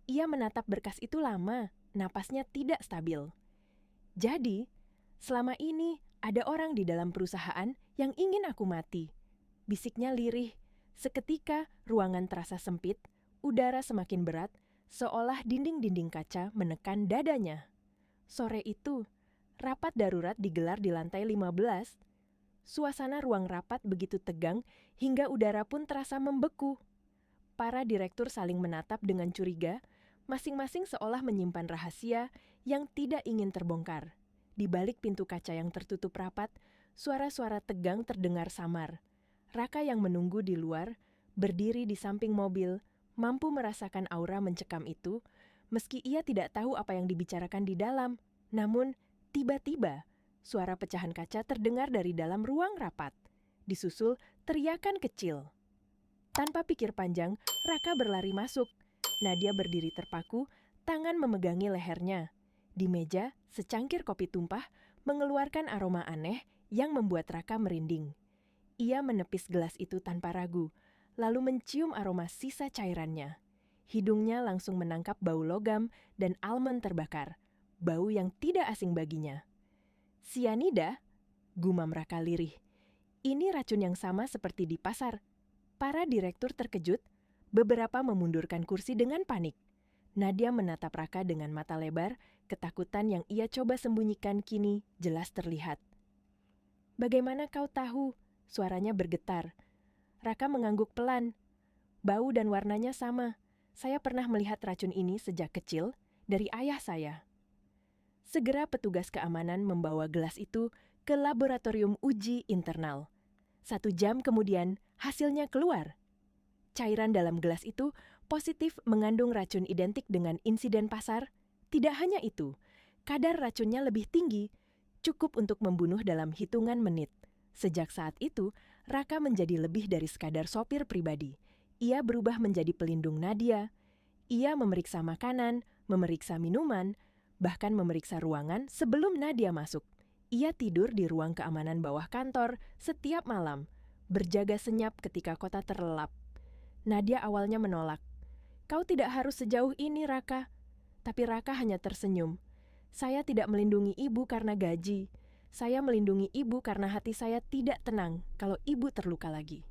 Ia menatap berkas itu lama, napasnya tidak stabil. Jadi, selama ini ada orang di dalam perusahaan yang ingin aku mati. Bisiknya lirih. Seketika ruangan terasa sempit, udara semakin berat, seolah dinding-dinding kaca menekan dadanya. Sore itu, rapat darurat digelar di lantai 15. Suasana ruang rapat begitu tegang hingga udara pun terasa membeku. Para direktur saling menatap dengan curiga, Masing-masing seolah menyimpan rahasia yang tidak ingin terbongkar. Di balik pintu kaca yang tertutup rapat, suara-suara tegang terdengar samar. Raka yang menunggu di luar, berdiri di samping mobil, mampu merasakan aura mencekam itu, meski ia tidak tahu apa yang dibicarakan di dalam. Namun, tiba-tiba, suara pecahan kaca terdengar dari dalam ruang rapat. Disusul teriakan kecil. Tanpa pikir panjang, Raka berlari masuk. Nadia berdiri terpaku, tangan memegangi lehernya. Di meja, secangkir kopi tumpah, mengeluarkan aroma aneh yang membuat Raka merinding. Ia menepis gelas itu tanpa ragu, lalu mencium aroma sisa cairannya. Hidungnya langsung menangkap bau logam dan almond terbakar, bau yang tidak asing baginya. Sianida? Gumam Raka lirih. Ini racun yang sama seperti di pasar. Para direktur terkejut, beberapa memundurkan kursi dengan panik. Nadia menatap Raka dengan mata lebar, ketakutan yang ia coba sembunyikan kini jelas terlihat. "Bagaimana kau tahu?" Suaranya bergetar. Raka mengangguk pelan. "Bau dan warnanya sama. Saya pernah melihat racun ini sejak kecil dari ayah saya." Segera petugas keamanan membawa gelas itu ke laboratorium uji internal. 1 jam kemudian, hasilnya keluar. Cairan dalam gelas itu positif mengandung racun identik dengan insiden pasar. Tidak hanya itu, kadar racunnya lebih tinggi, cukup untuk membunuh dalam hitungan menit. Sejak saat itu, Raka menjadi lebih dari sekadar sopir pribadi. Ia berubah menjadi pelindung Nadia. Ia memeriksa makanan, memeriksa minuman, bahkan memeriksa ruangan sebelum Nadia masuk. Ia tidur di ruang keamanan bawah kantor setiap malam, berjaga senyap ketika kota terlelap. Nadia awalnya menolak. "Kau tidak harus sejauh ini, Raka." Tapi Raka hanya tersenyum. "Saya tidak melindungi ibu karena gaji. Saya melindungi ibu karena hati saya tidak tenang kalau ibu terluka lagi."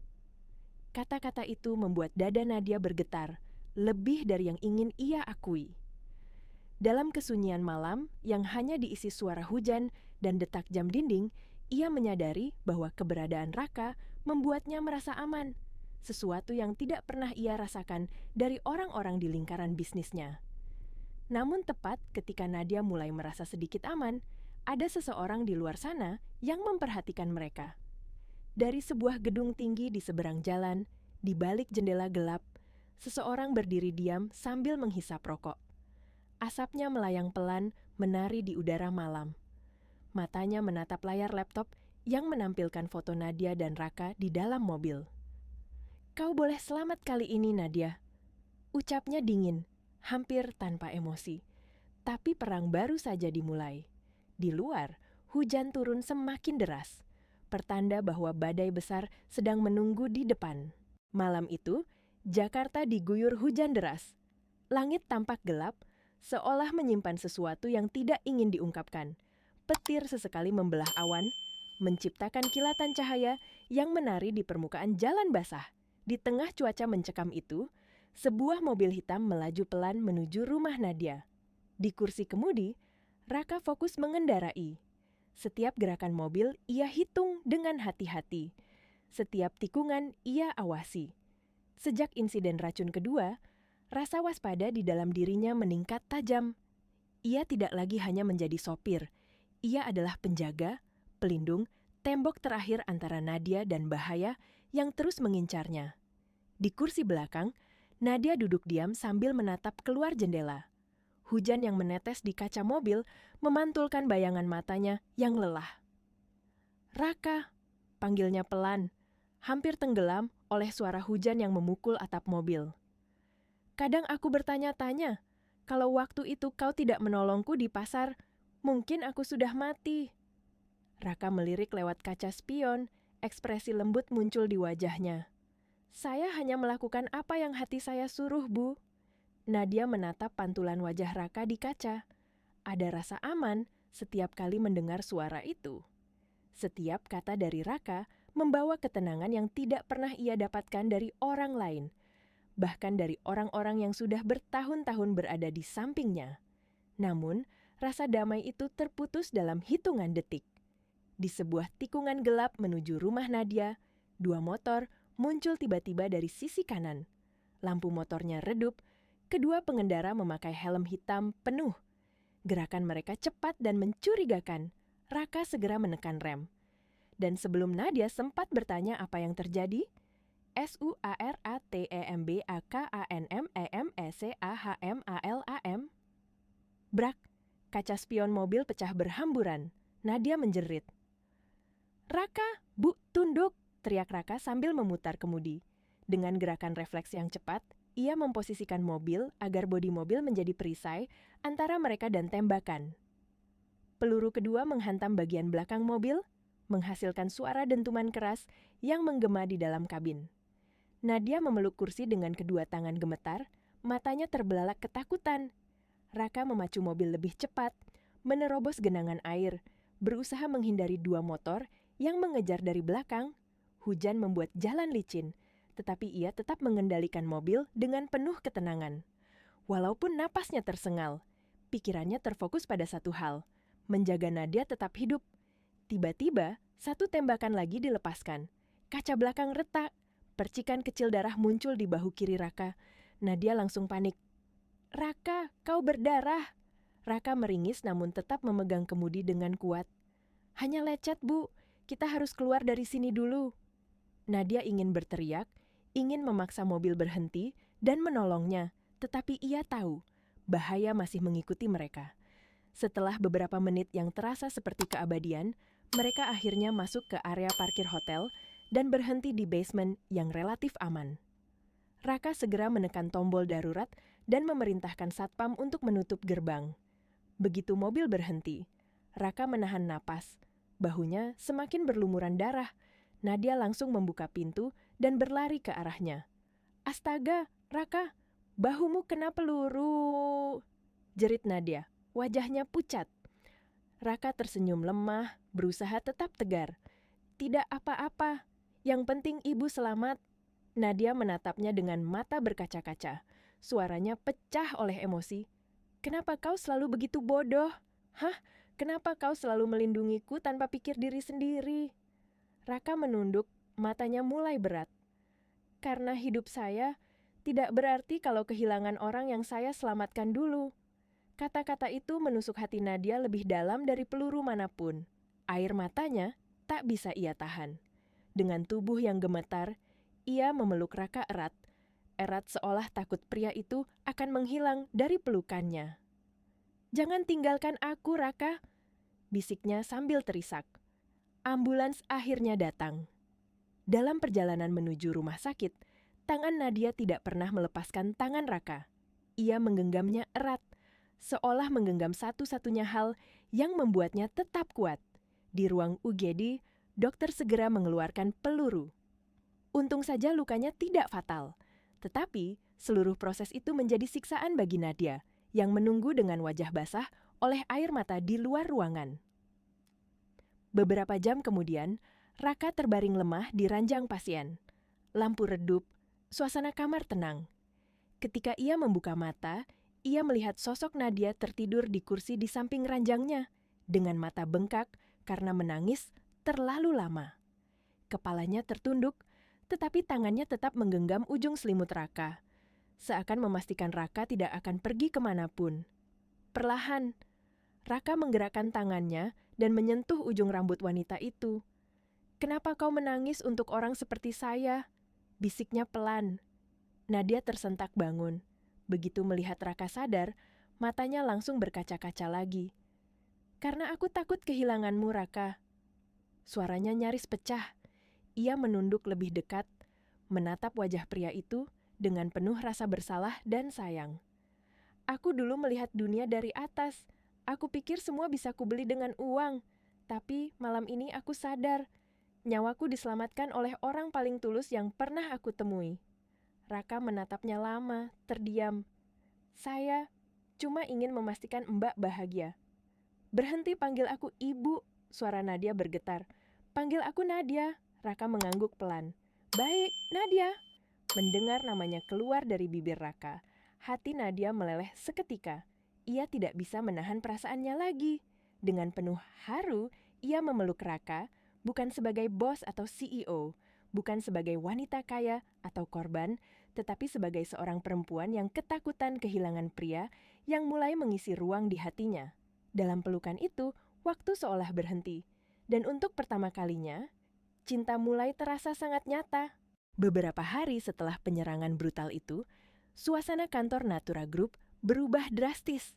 Kata-kata itu membuat dada Nadia bergetar, lebih dari yang ingin ia akui. Dalam kesunyian malam yang hanya diisi suara hujan dan detak jam dinding, ia menyadari bahwa keberadaan Raka membuatnya merasa aman, sesuatu yang tidak pernah ia rasakan dari orang-orang di lingkaran bisnisnya. Namun tepat ketika Nadia mulai merasa sedikit aman, ada seseorang di luar sana yang memperhatikan mereka. Dari sebuah gedung tinggi di seberang jalan, di balik jendela gelap, seseorang berdiri diam sambil menghisap rokok. Asapnya melayang pelan, menari di udara malam. Matanya menatap layar laptop yang menampilkan foto Nadia dan Raka di dalam mobil. "Kau boleh selamat kali ini, Nadia." Ucapnya dingin, hampir tanpa emosi. Tapi perang baru saja dimulai. Di luar, hujan turun semakin deras, pertanda bahwa badai besar sedang menunggu di depan. Malam itu, Jakarta diguyur hujan deras. Langit tampak gelap, seolah menyimpan sesuatu yang tidak ingin diungkapkan. Petir sesekali membelah awan, menciptakan kilatan cahaya yang menari di permukaan jalan basah. Di tengah cuaca mencekam itu, sebuah mobil hitam melaju pelan menuju rumah Nadia. Di kursi kemudi, Raka fokus mengendarai. Setiap gerakan mobil ia hitung dengan hati-hati. Setiap tikungan ia awasi. Sejak insiden racun kedua, rasa waspada di dalam dirinya meningkat tajam. Ia tidak lagi hanya menjadi sopir. Ia adalah penjaga, pelindung, tembok terakhir antara Nadia dan bahaya yang terus mengincarnya. Di kursi belakang, Nadia duduk diam sambil menatap keluar jendela. Hujan yang menetes di kaca mobil memantulkan bayangan matanya yang lelah. "Raka," panggilnya pelan, hampir tenggelam oleh suara hujan yang memukul atap mobil. "Kadang aku bertanya-tanya, kalau waktu itu kau tidak menolongku di pasar, mungkin aku sudah mati." Raka melirik lewat kaca spion, ekspresi lembut muncul di wajahnya. "Saya hanya melakukan apa yang hati saya suruh, Bu." Nadia menatap pantulan wajah Raka di kaca. Ada rasa aman setiap kali mendengar suara itu. Setiap kata dari Raka membawa ketenangan yang tidak pernah ia dapatkan dari orang lain, bahkan dari orang-orang yang sudah bertahun-tahun berada di sampingnya. Namun, rasa damai itu terputus dalam hitungan detik. Di sebuah tikungan gelap menuju rumah Nadia, 2 motor muncul tiba-tiba dari sisi kanan. Lampu motornya redup, Kedua pengendara memakai helm hitam penuh. Gerakan mereka cepat dan mencurigakan. Raka segera menekan rem. Dan sebelum Nadia sempat bertanya apa yang terjadi, SUARATEMBAKANMEMECAHMALAM. Brak, kaca spion mobil pecah berhamburan. Nadia menjerit. "Raka, Bu, tunduk!" teriak Raka sambil memutar kemudi. Dengan gerakan refleks yang cepat, ia memposisikan mobil agar bodi mobil menjadi perisai antara mereka dan tembakan. Peluru kedua menghantam bagian belakang mobil, menghasilkan suara dentuman keras yang menggema di dalam kabin. Nadia memeluk kursi dengan kedua tangan gemetar, matanya terbelalak ketakutan. Raka memacu mobil lebih cepat, menerobos genangan air, berusaha menghindari dua motor yang mengejar dari belakang. Hujan membuat jalan licin, tetapi ia tetap mengendalikan mobil dengan penuh ketenangan. Walaupun napasnya tersengal, pikirannya terfokus pada satu hal, menjaga Nadia tetap hidup. Tiba-tiba, satu tembakan lagi dilepaskan. Kaca belakang retak, percikan kecil darah muncul di bahu kiri Raka. Nadia langsung panik. "Raka, kau berdarah!" Raka meringis namun tetap memegang kemudi dengan kuat. "Hanya lecet, Bu. Kita harus keluar dari sini dulu." Nadia ingin berteriak, ingin memaksa mobil berhenti dan menolongnya, tetapi ia tahu bahaya masih mengikuti mereka. Setelah beberapa menit yang terasa seperti keabadian, mereka akhirnya masuk ke area parkir hotel dan berhenti di basement yang relatif aman. Raka segera menekan tombol darurat dan memerintahkan satpam untuk menutup gerbang. Begitu mobil berhenti, Raka menahan napas. Bahunya semakin berlumuran darah. Nadia langsung membuka pintu dan berlari ke arahnya. "Astaga, Raka, bahumu kena peluru!" jerit Nadia. Wajahnya pucat. Raka tersenyum lemah, berusaha tetap tegar. "Tidak apa-apa, yang penting ibu selamat." Nadia menatapnya dengan mata berkaca-kaca. Suaranya pecah oleh emosi. "Kenapa kau selalu begitu bodoh? Hah? Kenapa kau selalu melindungiku tanpa pikir diri sendiri?" Raka menunduk, matanya mulai berat. "Karena hidup saya tidak berarti kalau kehilangan orang yang saya selamatkan dulu." Kata-kata itu menusuk hati Nadia lebih dalam dari peluru manapun. Air matanya tak bisa ia tahan. Dengan tubuh yang gemetar, ia memeluk Raka erat. Erat seolah takut pria itu akan menghilang dari pelukannya. "Jangan tinggalkan aku, Raka," bisiknya sambil terisak. Ambulans akhirnya datang. Dalam perjalanan menuju rumah sakit, tangan Nadia tidak pernah melepaskan tangan Raka. Ia menggenggamnya erat, seolah menggenggam satu-satunya hal yang membuatnya tetap kuat. Di ruang UGD, dokter segera mengeluarkan peluru. Untung saja lukanya tidak fatal. Tetapi, seluruh proses itu menjadi siksaan bagi Nadia, yang menunggu dengan wajah basah oleh air mata di luar ruangan. Beberapa jam kemudian, Raka terbaring lemah di ranjang pasien. Lampu redup, suasana kamar tenang. Ketika ia membuka mata, ia melihat sosok Nadia tertidur di kursi di samping ranjangnya, dengan mata bengkak karena menangis terlalu lama. Kepalanya tertunduk, tetapi tangannya tetap menggenggam ujung selimut Raka, seakan memastikan Raka tidak akan pergi kemanapun. Perlahan, Raka menggerakkan tangannya dan menyentuh ujung rambut wanita itu. "Kenapa kau menangis untuk orang seperti saya?" bisiknya pelan. Nadia tersentak bangun. Begitu melihat Raka sadar, matanya langsung berkaca-kaca lagi. "Karena aku takut kehilanganmu, Raka." Suaranya nyaris pecah. Ia menunduk lebih dekat, menatap wajah pria itu dengan penuh rasa bersalah dan sayang. "Aku dulu melihat dunia dari atas. Aku pikir semua bisa kubeli dengan uang. Tapi malam ini aku sadar, nyawaku diselamatkan oleh orang paling tulus yang pernah aku temui." Raka menatapnya lama, terdiam. "Saya cuma ingin memastikan Mbak bahagia." "Berhenti panggil aku ibu," suara Nadia bergetar. "Panggil aku Nadia." Raka mengangguk pelan. "Baik, Nadia." Mendengar namanya keluar dari bibir Raka, hati Nadia meleleh seketika. Ia tidak bisa menahan perasaannya lagi. Dengan penuh haru, ia memeluk Raka, bukan sebagai bos atau CEO, bukan sebagai wanita kaya atau korban, tetapi sebagai seorang perempuan yang ketakutan kehilangan pria yang mulai mengisi ruang di hatinya. Dalam pelukan itu, waktu seolah berhenti. Dan untuk pertama kalinya, cinta mulai terasa sangat nyata. Beberapa hari setelah penyerangan brutal itu, suasana kantor Natura Group berubah drastis.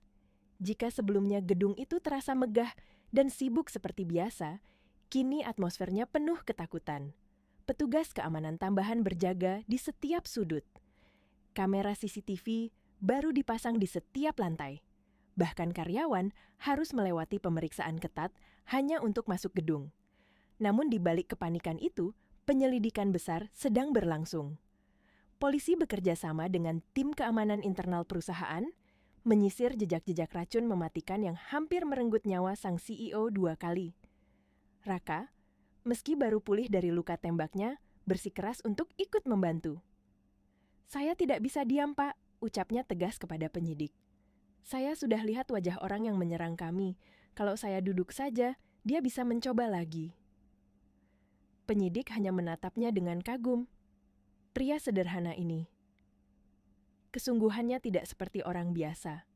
Jika sebelumnya gedung itu terasa megah dan sibuk seperti biasa, kini atmosfernya penuh ketakutan. Petugas keamanan tambahan berjaga di setiap sudut. Kamera CCTV baru dipasang di setiap lantai. Bahkan karyawan harus melewati pemeriksaan ketat hanya untuk masuk gedung. Namun di balik kepanikan itu, penyelidikan besar sedang berlangsung. Polisi bekerja sama dengan tim keamanan internal perusahaan, menyisir jejak-jejak racun mematikan yang hampir merenggut nyawa sang CEO 2 kali. Raka, meski baru pulih dari luka tembaknya, bersikeras untuk ikut membantu. "Saya tidak bisa diam, Pak," ucapnya tegas kepada penyidik. "Saya sudah lihat wajah orang yang menyerang kami. Kalau saya duduk saja, dia bisa mencoba lagi." Penyidik hanya menatapnya dengan kagum. Pria sederhana ini. Kesungguhannya tidak seperti orang biasa.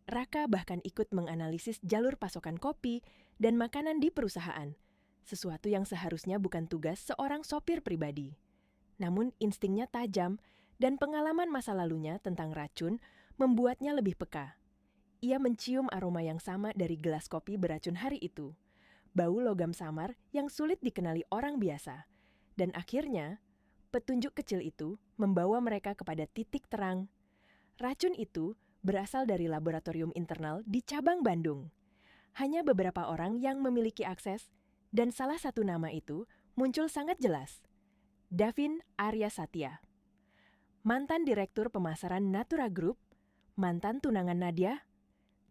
Raka bahkan ikut menganalisis jalur pasokan kopi dan makanan di perusahaan, sesuatu yang seharusnya bukan tugas seorang sopir pribadi. Namun instingnya tajam dan pengalaman masa lalunya tentang racun membuatnya lebih peka. Ia mencium aroma yang sama dari gelas kopi beracun hari itu. Bau logam samar yang sulit dikenali orang biasa. Dan akhirnya, petunjuk kecil itu membawa mereka kepada titik terang. Racun itu berasal dari laboratorium internal di cabang Bandung. Hanya beberapa orang yang memiliki akses, dan salah satu nama itu muncul sangat jelas. Davin Arya Satya. Mantan Direktur Pemasaran Natura Group, mantan tunangan Nadia,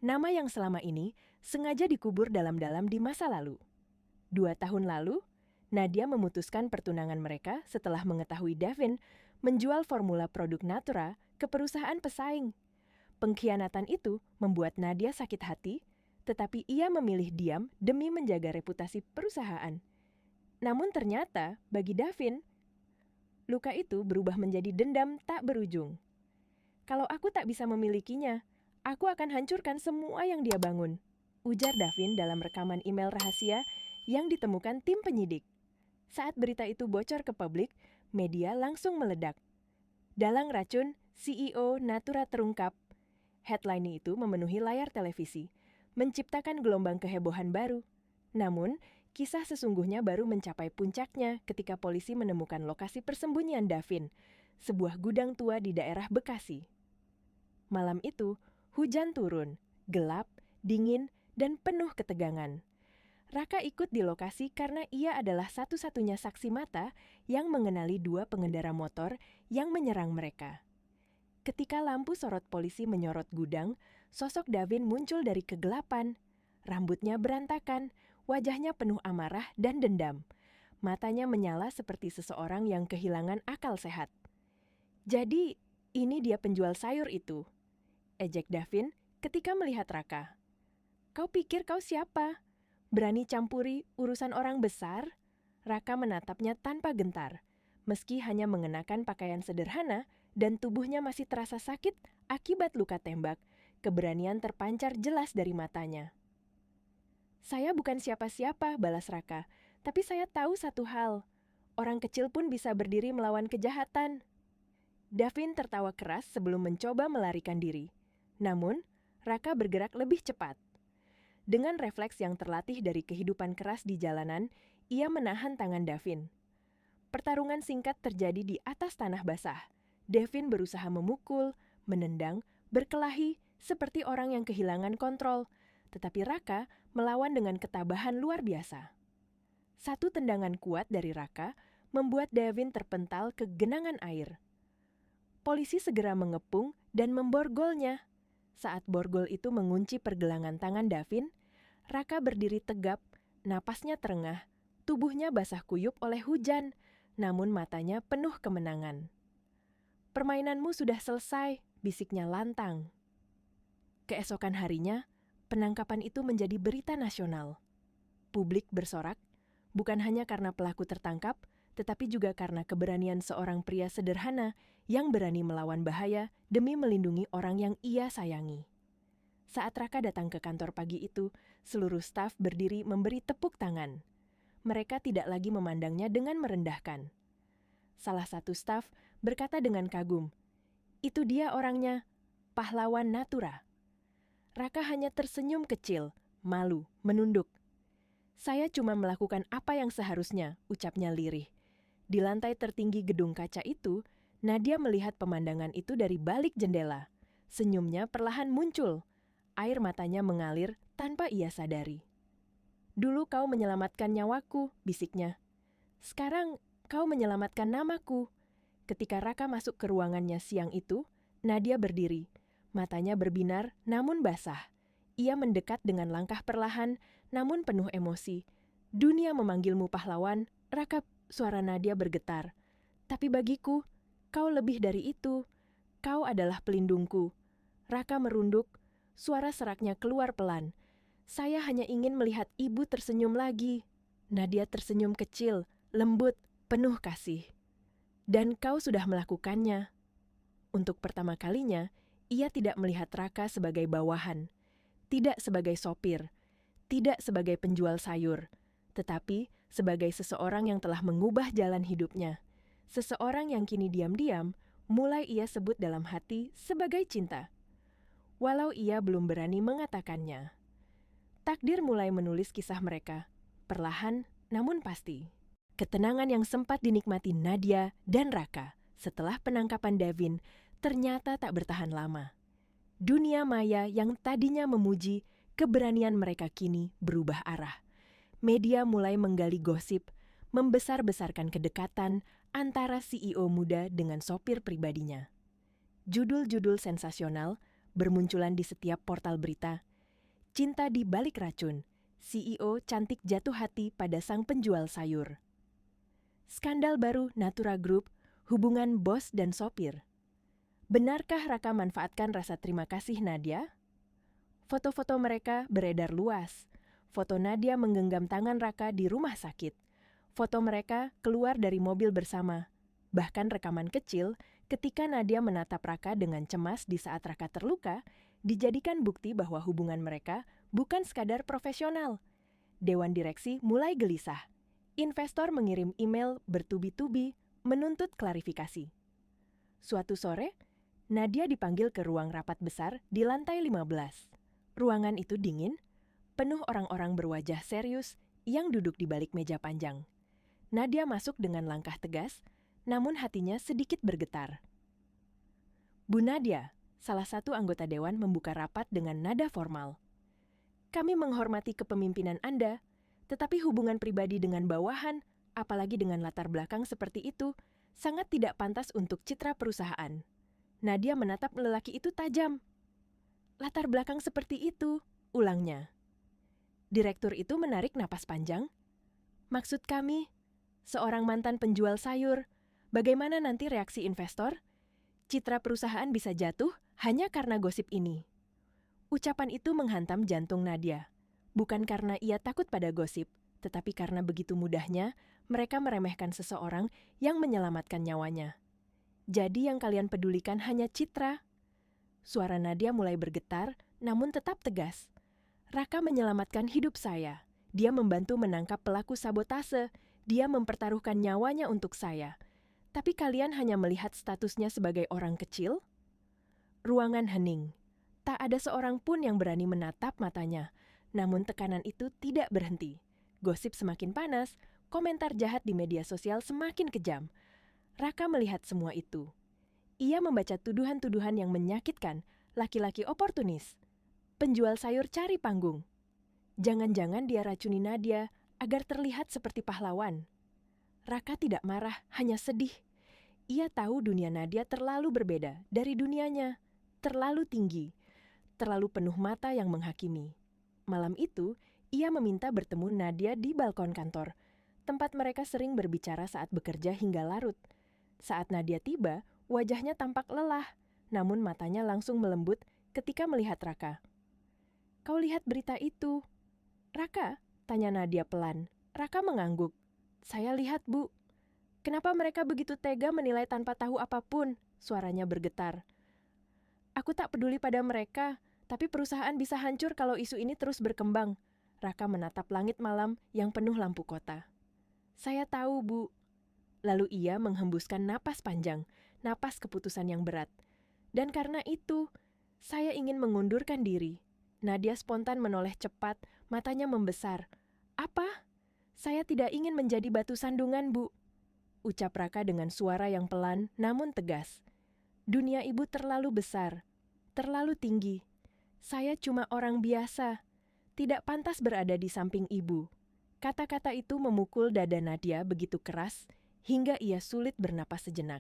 nama yang selama ini sengaja dikubur dalam-dalam di masa lalu. 2 tahun lalu, Nadia memutuskan pertunangan mereka setelah mengetahui Davin menjual formula produk Natura ke perusahaan pesaing. Pengkhianatan itu membuat Nadia sakit hati, tetapi ia memilih diam demi menjaga reputasi perusahaan. Namun ternyata, bagi Davin, luka itu berubah menjadi dendam tak berujung. "Kalau aku tak bisa memilikinya, aku akan hancurkan semua yang dia bangun," ujar Davin dalam rekaman email rahasia yang ditemukan tim penyidik. Saat berita itu bocor ke publik, media langsung meledak. "Dalang racun, CEO Natura terungkap." Headline itu memenuhi layar televisi, menciptakan gelombang kehebohan baru. Namun, kisah sesungguhnya baru mencapai puncaknya ketika polisi menemukan lokasi persembunyian Davin, sebuah gudang tua di daerah Bekasi. Malam itu, hujan turun, gelap, dingin, dan penuh ketegangan. Raka ikut di lokasi karena ia adalah satu-satunya saksi mata yang mengenali 2 pengendara motor yang menyerang mereka. Ketika lampu sorot polisi menyorot gudang, sosok Davin muncul dari kegelapan. Rambutnya berantakan, wajahnya penuh amarah dan dendam. Matanya menyala seperti seseorang yang kehilangan akal sehat. "Jadi, ini dia penjual sayur itu," ejek Davin ketika melihat Raka. "Kau pikir kau siapa? Berani campuri urusan orang besar?" Raka menatapnya tanpa gentar. Meski hanya mengenakan pakaian sederhana dan tubuhnya masih terasa sakit akibat luka tembak, keberanian terpancar jelas dari matanya. "Saya bukan siapa-siapa," balas Raka, "tapi saya tahu satu hal. Orang kecil pun bisa berdiri melawan kejahatan." Davin tertawa keras sebelum mencoba melarikan diri. Namun, Raka bergerak lebih cepat. Dengan refleks yang terlatih dari kehidupan keras di jalanan, ia menahan tangan Davin. Pertarungan singkat terjadi di atas tanah basah. Davin berusaha memukul, menendang, berkelahi seperti orang yang kehilangan kontrol, tetapi Raka melawan dengan ketabahan luar biasa. Satu tendangan kuat dari Raka membuat Davin terpental ke genangan air. Polisi segera mengepung dan memborgolnya. Saat borgol itu mengunci pergelangan tangan Davin, Raka berdiri tegap, napasnya terengah, tubuhnya basah kuyup oleh hujan, namun matanya penuh kemenangan. "Permainanmu sudah selesai," bisiknya lantang. Keesokan harinya, penangkapan itu menjadi berita nasional. Publik bersorak, bukan hanya karena pelaku tertangkap, tetapi juga karena keberanian seorang pria sederhana yang berani melawan bahaya demi melindungi orang yang ia sayangi. Saat Raka datang ke kantor pagi itu, seluruh staf berdiri memberi tepuk tangan. Mereka tidak lagi memandangnya dengan merendahkan. Salah satu staf berkata dengan kagum, "Itu dia orangnya, pahlawan Natura." Raka hanya tersenyum kecil, malu, menunduk. "Saya cuma melakukan apa yang seharusnya," ucapnya lirih. Di lantai tertinggi gedung kaca itu, Nadia melihat pemandangan itu dari balik jendela. Senyumnya perlahan muncul. Air matanya mengalir tanpa ia sadari. "Dulu kau menyelamatkan nyawaku," bisiknya. "Sekarang kau menyelamatkan namaku." Ketika Raka masuk ke ruangannya siang itu, Nadia berdiri. Matanya berbinar namun basah. Ia mendekat dengan langkah perlahan namun penuh emosi. "Dunia memanggilmu pahlawan, Raka," suara Nadia bergetar. "Tapi bagiku, kau lebih dari itu. Kau adalah pelindungku." Raka merunduk. Suara seraknya keluar pelan. "Saya hanya ingin melihat ibu tersenyum lagi." Nadia tersenyum kecil, lembut, penuh kasih. "Dan kau sudah melakukannya." Untuk pertama kalinya, ia tidak melihat Raka sebagai bawahan, tidak sebagai sopir, tidak sebagai penjual sayur, tetapi sebagai seseorang yang telah mengubah jalan hidupnya. Seseorang yang kini diam-diam mulai ia sebut dalam hati sebagai cinta. Walau ia belum berani mengatakannya. Takdir mulai menulis kisah mereka, perlahan namun pasti. Ketenangan yang sempat dinikmati Nadia dan Raka setelah penangkapan Davin ternyata tak bertahan lama. Dunia maya yang tadinya memuji keberanian mereka kini berubah arah. Media mulai menggali gosip, membesar-besarkan kedekatan antara CEO muda dengan sopir pribadinya. Judul-judul sensasional bermunculan di setiap portal berita. "Cinta di balik racun, CEO cantik jatuh hati pada sang penjual sayur." "Skandal baru Natura Group, hubungan bos dan sopir." Benarkah Raka manfaatkan rasa terima kasih Nadia? Foto-foto mereka beredar luas. Foto Nadia menggenggam tangan Raka di rumah sakit. Foto mereka keluar dari mobil bersama. Bahkan rekaman kecil ketika Nadia menatap Raka dengan cemas di saat Raka terluka, dijadikan bukti bahwa hubungan mereka bukan sekadar profesional. Dewan direksi mulai gelisah. Investor mengirim email bertubi-tubi menuntut klarifikasi. Suatu sore, Nadia dipanggil ke ruang rapat besar di lantai 15. Ruangan itu dingin, penuh orang-orang berwajah serius yang duduk di balik meja panjang. Nadia masuk dengan langkah tegas, namun hatinya sedikit bergetar. "Bu Nadia," salah satu anggota dewan membuka rapat dengan nada formal. "Kami menghormati kepemimpinan Anda, tetapi hubungan pribadi dengan bawahan, apalagi dengan latar belakang seperti itu, sangat tidak pantas untuk citra perusahaan." Nadia menatap lelaki itu tajam. "Latar belakang seperti itu," ulangnya. Direktur itu menarik napas panjang. "Maksud kami, seorang mantan penjual sayur, bagaimana nanti reaksi investor? Citra perusahaan bisa jatuh hanya karena gosip ini." Ucapan itu menghantam jantung Nadia. Bukan karena ia takut pada gosip, tetapi karena begitu mudahnya mereka meremehkan seseorang yang menyelamatkan nyawanya. "Jadi yang kalian pedulikan hanya citra?" Suara Nadia mulai bergetar, namun tetap tegas. "Raka menyelamatkan hidup saya. Dia membantu menangkap pelaku sabotase. Dia mempertaruhkan nyawanya untuk saya. Tapi kalian hanya melihat statusnya sebagai orang kecil?" Ruangan hening. Tak ada seorang pun yang berani menatap matanya. Namun tekanan itu tidak berhenti. Gosip semakin panas, komentar jahat di media sosial semakin kejam. Raka melihat semua itu. Ia membaca tuduhan-tuduhan yang menyakitkan, laki-laki oportunis, penjual sayur cari panggung. Jangan-jangan dia racuni Nadia agar terlihat seperti pahlawan. Raka tidak marah, hanya sedih. Ia tahu dunia Nadia terlalu berbeda dari dunianya, terlalu tinggi, terlalu penuh mata yang menghakimi. Malam itu, ia meminta bertemu Nadia di balkon kantor, tempat mereka sering berbicara saat bekerja hingga larut. Saat Nadia tiba, wajahnya tampak lelah, namun matanya langsung melembut ketika melihat Raka. "Kau lihat berita itu?" "Raka?" tanya Nadia pelan. Raka mengangguk. "Saya lihat, Bu." Kenapa mereka begitu tega menilai tanpa tahu apapun? Suaranya bergetar. Aku tak peduli pada mereka, tapi perusahaan bisa hancur kalau isu ini terus berkembang. Raka menatap langit malam yang penuh lampu kota. Saya tahu, Bu. Lalu ia menghembuskan napas panjang, napas keputusan yang berat. Dan karena itu, saya ingin mengundurkan diri. Nadia spontan menoleh cepat, matanya membesar. Apa? Saya tidak ingin menjadi batu sandungan, Bu. Ucap Raka dengan suara yang pelan namun tegas. Dunia ibu terlalu besar, terlalu tinggi. Saya cuma orang biasa, tidak pantas berada di samping ibu. Kata-kata itu memukul dada Nadia begitu keras hingga ia sulit bernapas sejenak.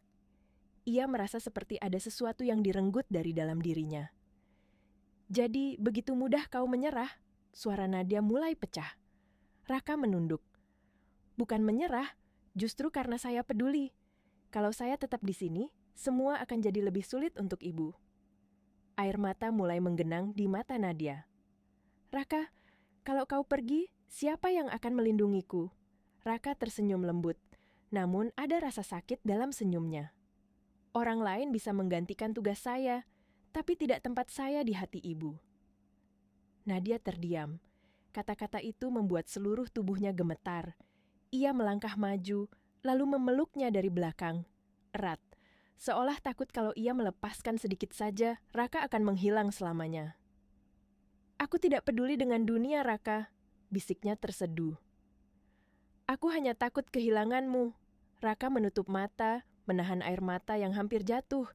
Ia merasa seperti ada sesuatu yang direnggut dari dalam dirinya. Jadi begitu mudah kau menyerah? Suara Nadia mulai pecah. Raka menunduk. Bukan menyerah, justru karena saya peduli. Kalau saya tetap di sini, semua akan jadi lebih sulit untuk ibu. Air mata mulai menggenang di mata Nadia. Raka, kalau kau pergi, siapa yang akan melindungiku? Raka tersenyum lembut, namun ada rasa sakit dalam senyumnya. Orang lain bisa menggantikan tugas saya, tapi tidak tempat saya di hati ibu. Nadia terdiam. Kata-kata itu membuat seluruh tubuhnya gemetar. Ia melangkah maju, lalu memeluknya dari belakang, erat. Seolah takut kalau ia melepaskan sedikit saja, Raka akan menghilang selamanya. Aku tidak peduli dengan dunia, Raka, bisiknya terseduh. Aku hanya takut kehilanganmu. Raka menutup mata, menahan air mata yang hampir jatuh.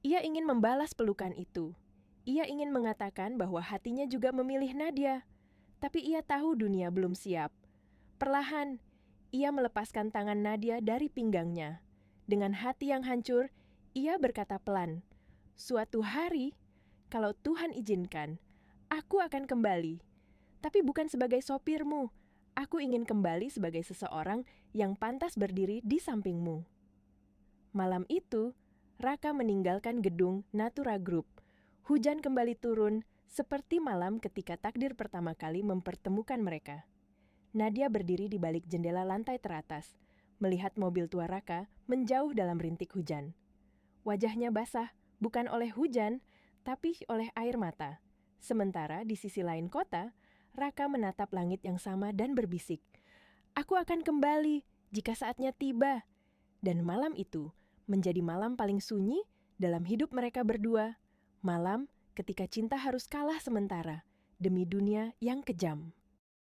Ia ingin membalas pelukan itu. Ia ingin mengatakan bahwa hatinya juga memilih Nadia. Tapi ia tahu dunia belum siap. Perlahan, ia melepaskan tangan Nadia dari pinggangnya. Dengan hati yang hancur, ia berkata pelan, "Suatu hari, kalau Tuhan izinkan, aku akan kembali. Tapi bukan sebagai sopirmu. Aku ingin kembali sebagai seseorang yang pantas berdiri di sampingmu." Malam itu, Raka meninggalkan gedung Natura Group. Hujan kembali turun, seperti malam ketika takdir pertama kali mempertemukan mereka. Nadia berdiri di balik jendela lantai teratas, melihat mobil tua Raka menjauh dalam rintik hujan. Wajahnya basah, bukan oleh hujan, tapi oleh air mata. Sementara di sisi lain kota, Raka menatap langit yang sama dan berbisik, "Aku akan kembali jika saatnya tiba." Dan malam itu menjadi malam paling sunyi dalam hidup mereka berdua. Malam ketika cinta harus kalah sementara demi dunia yang kejam.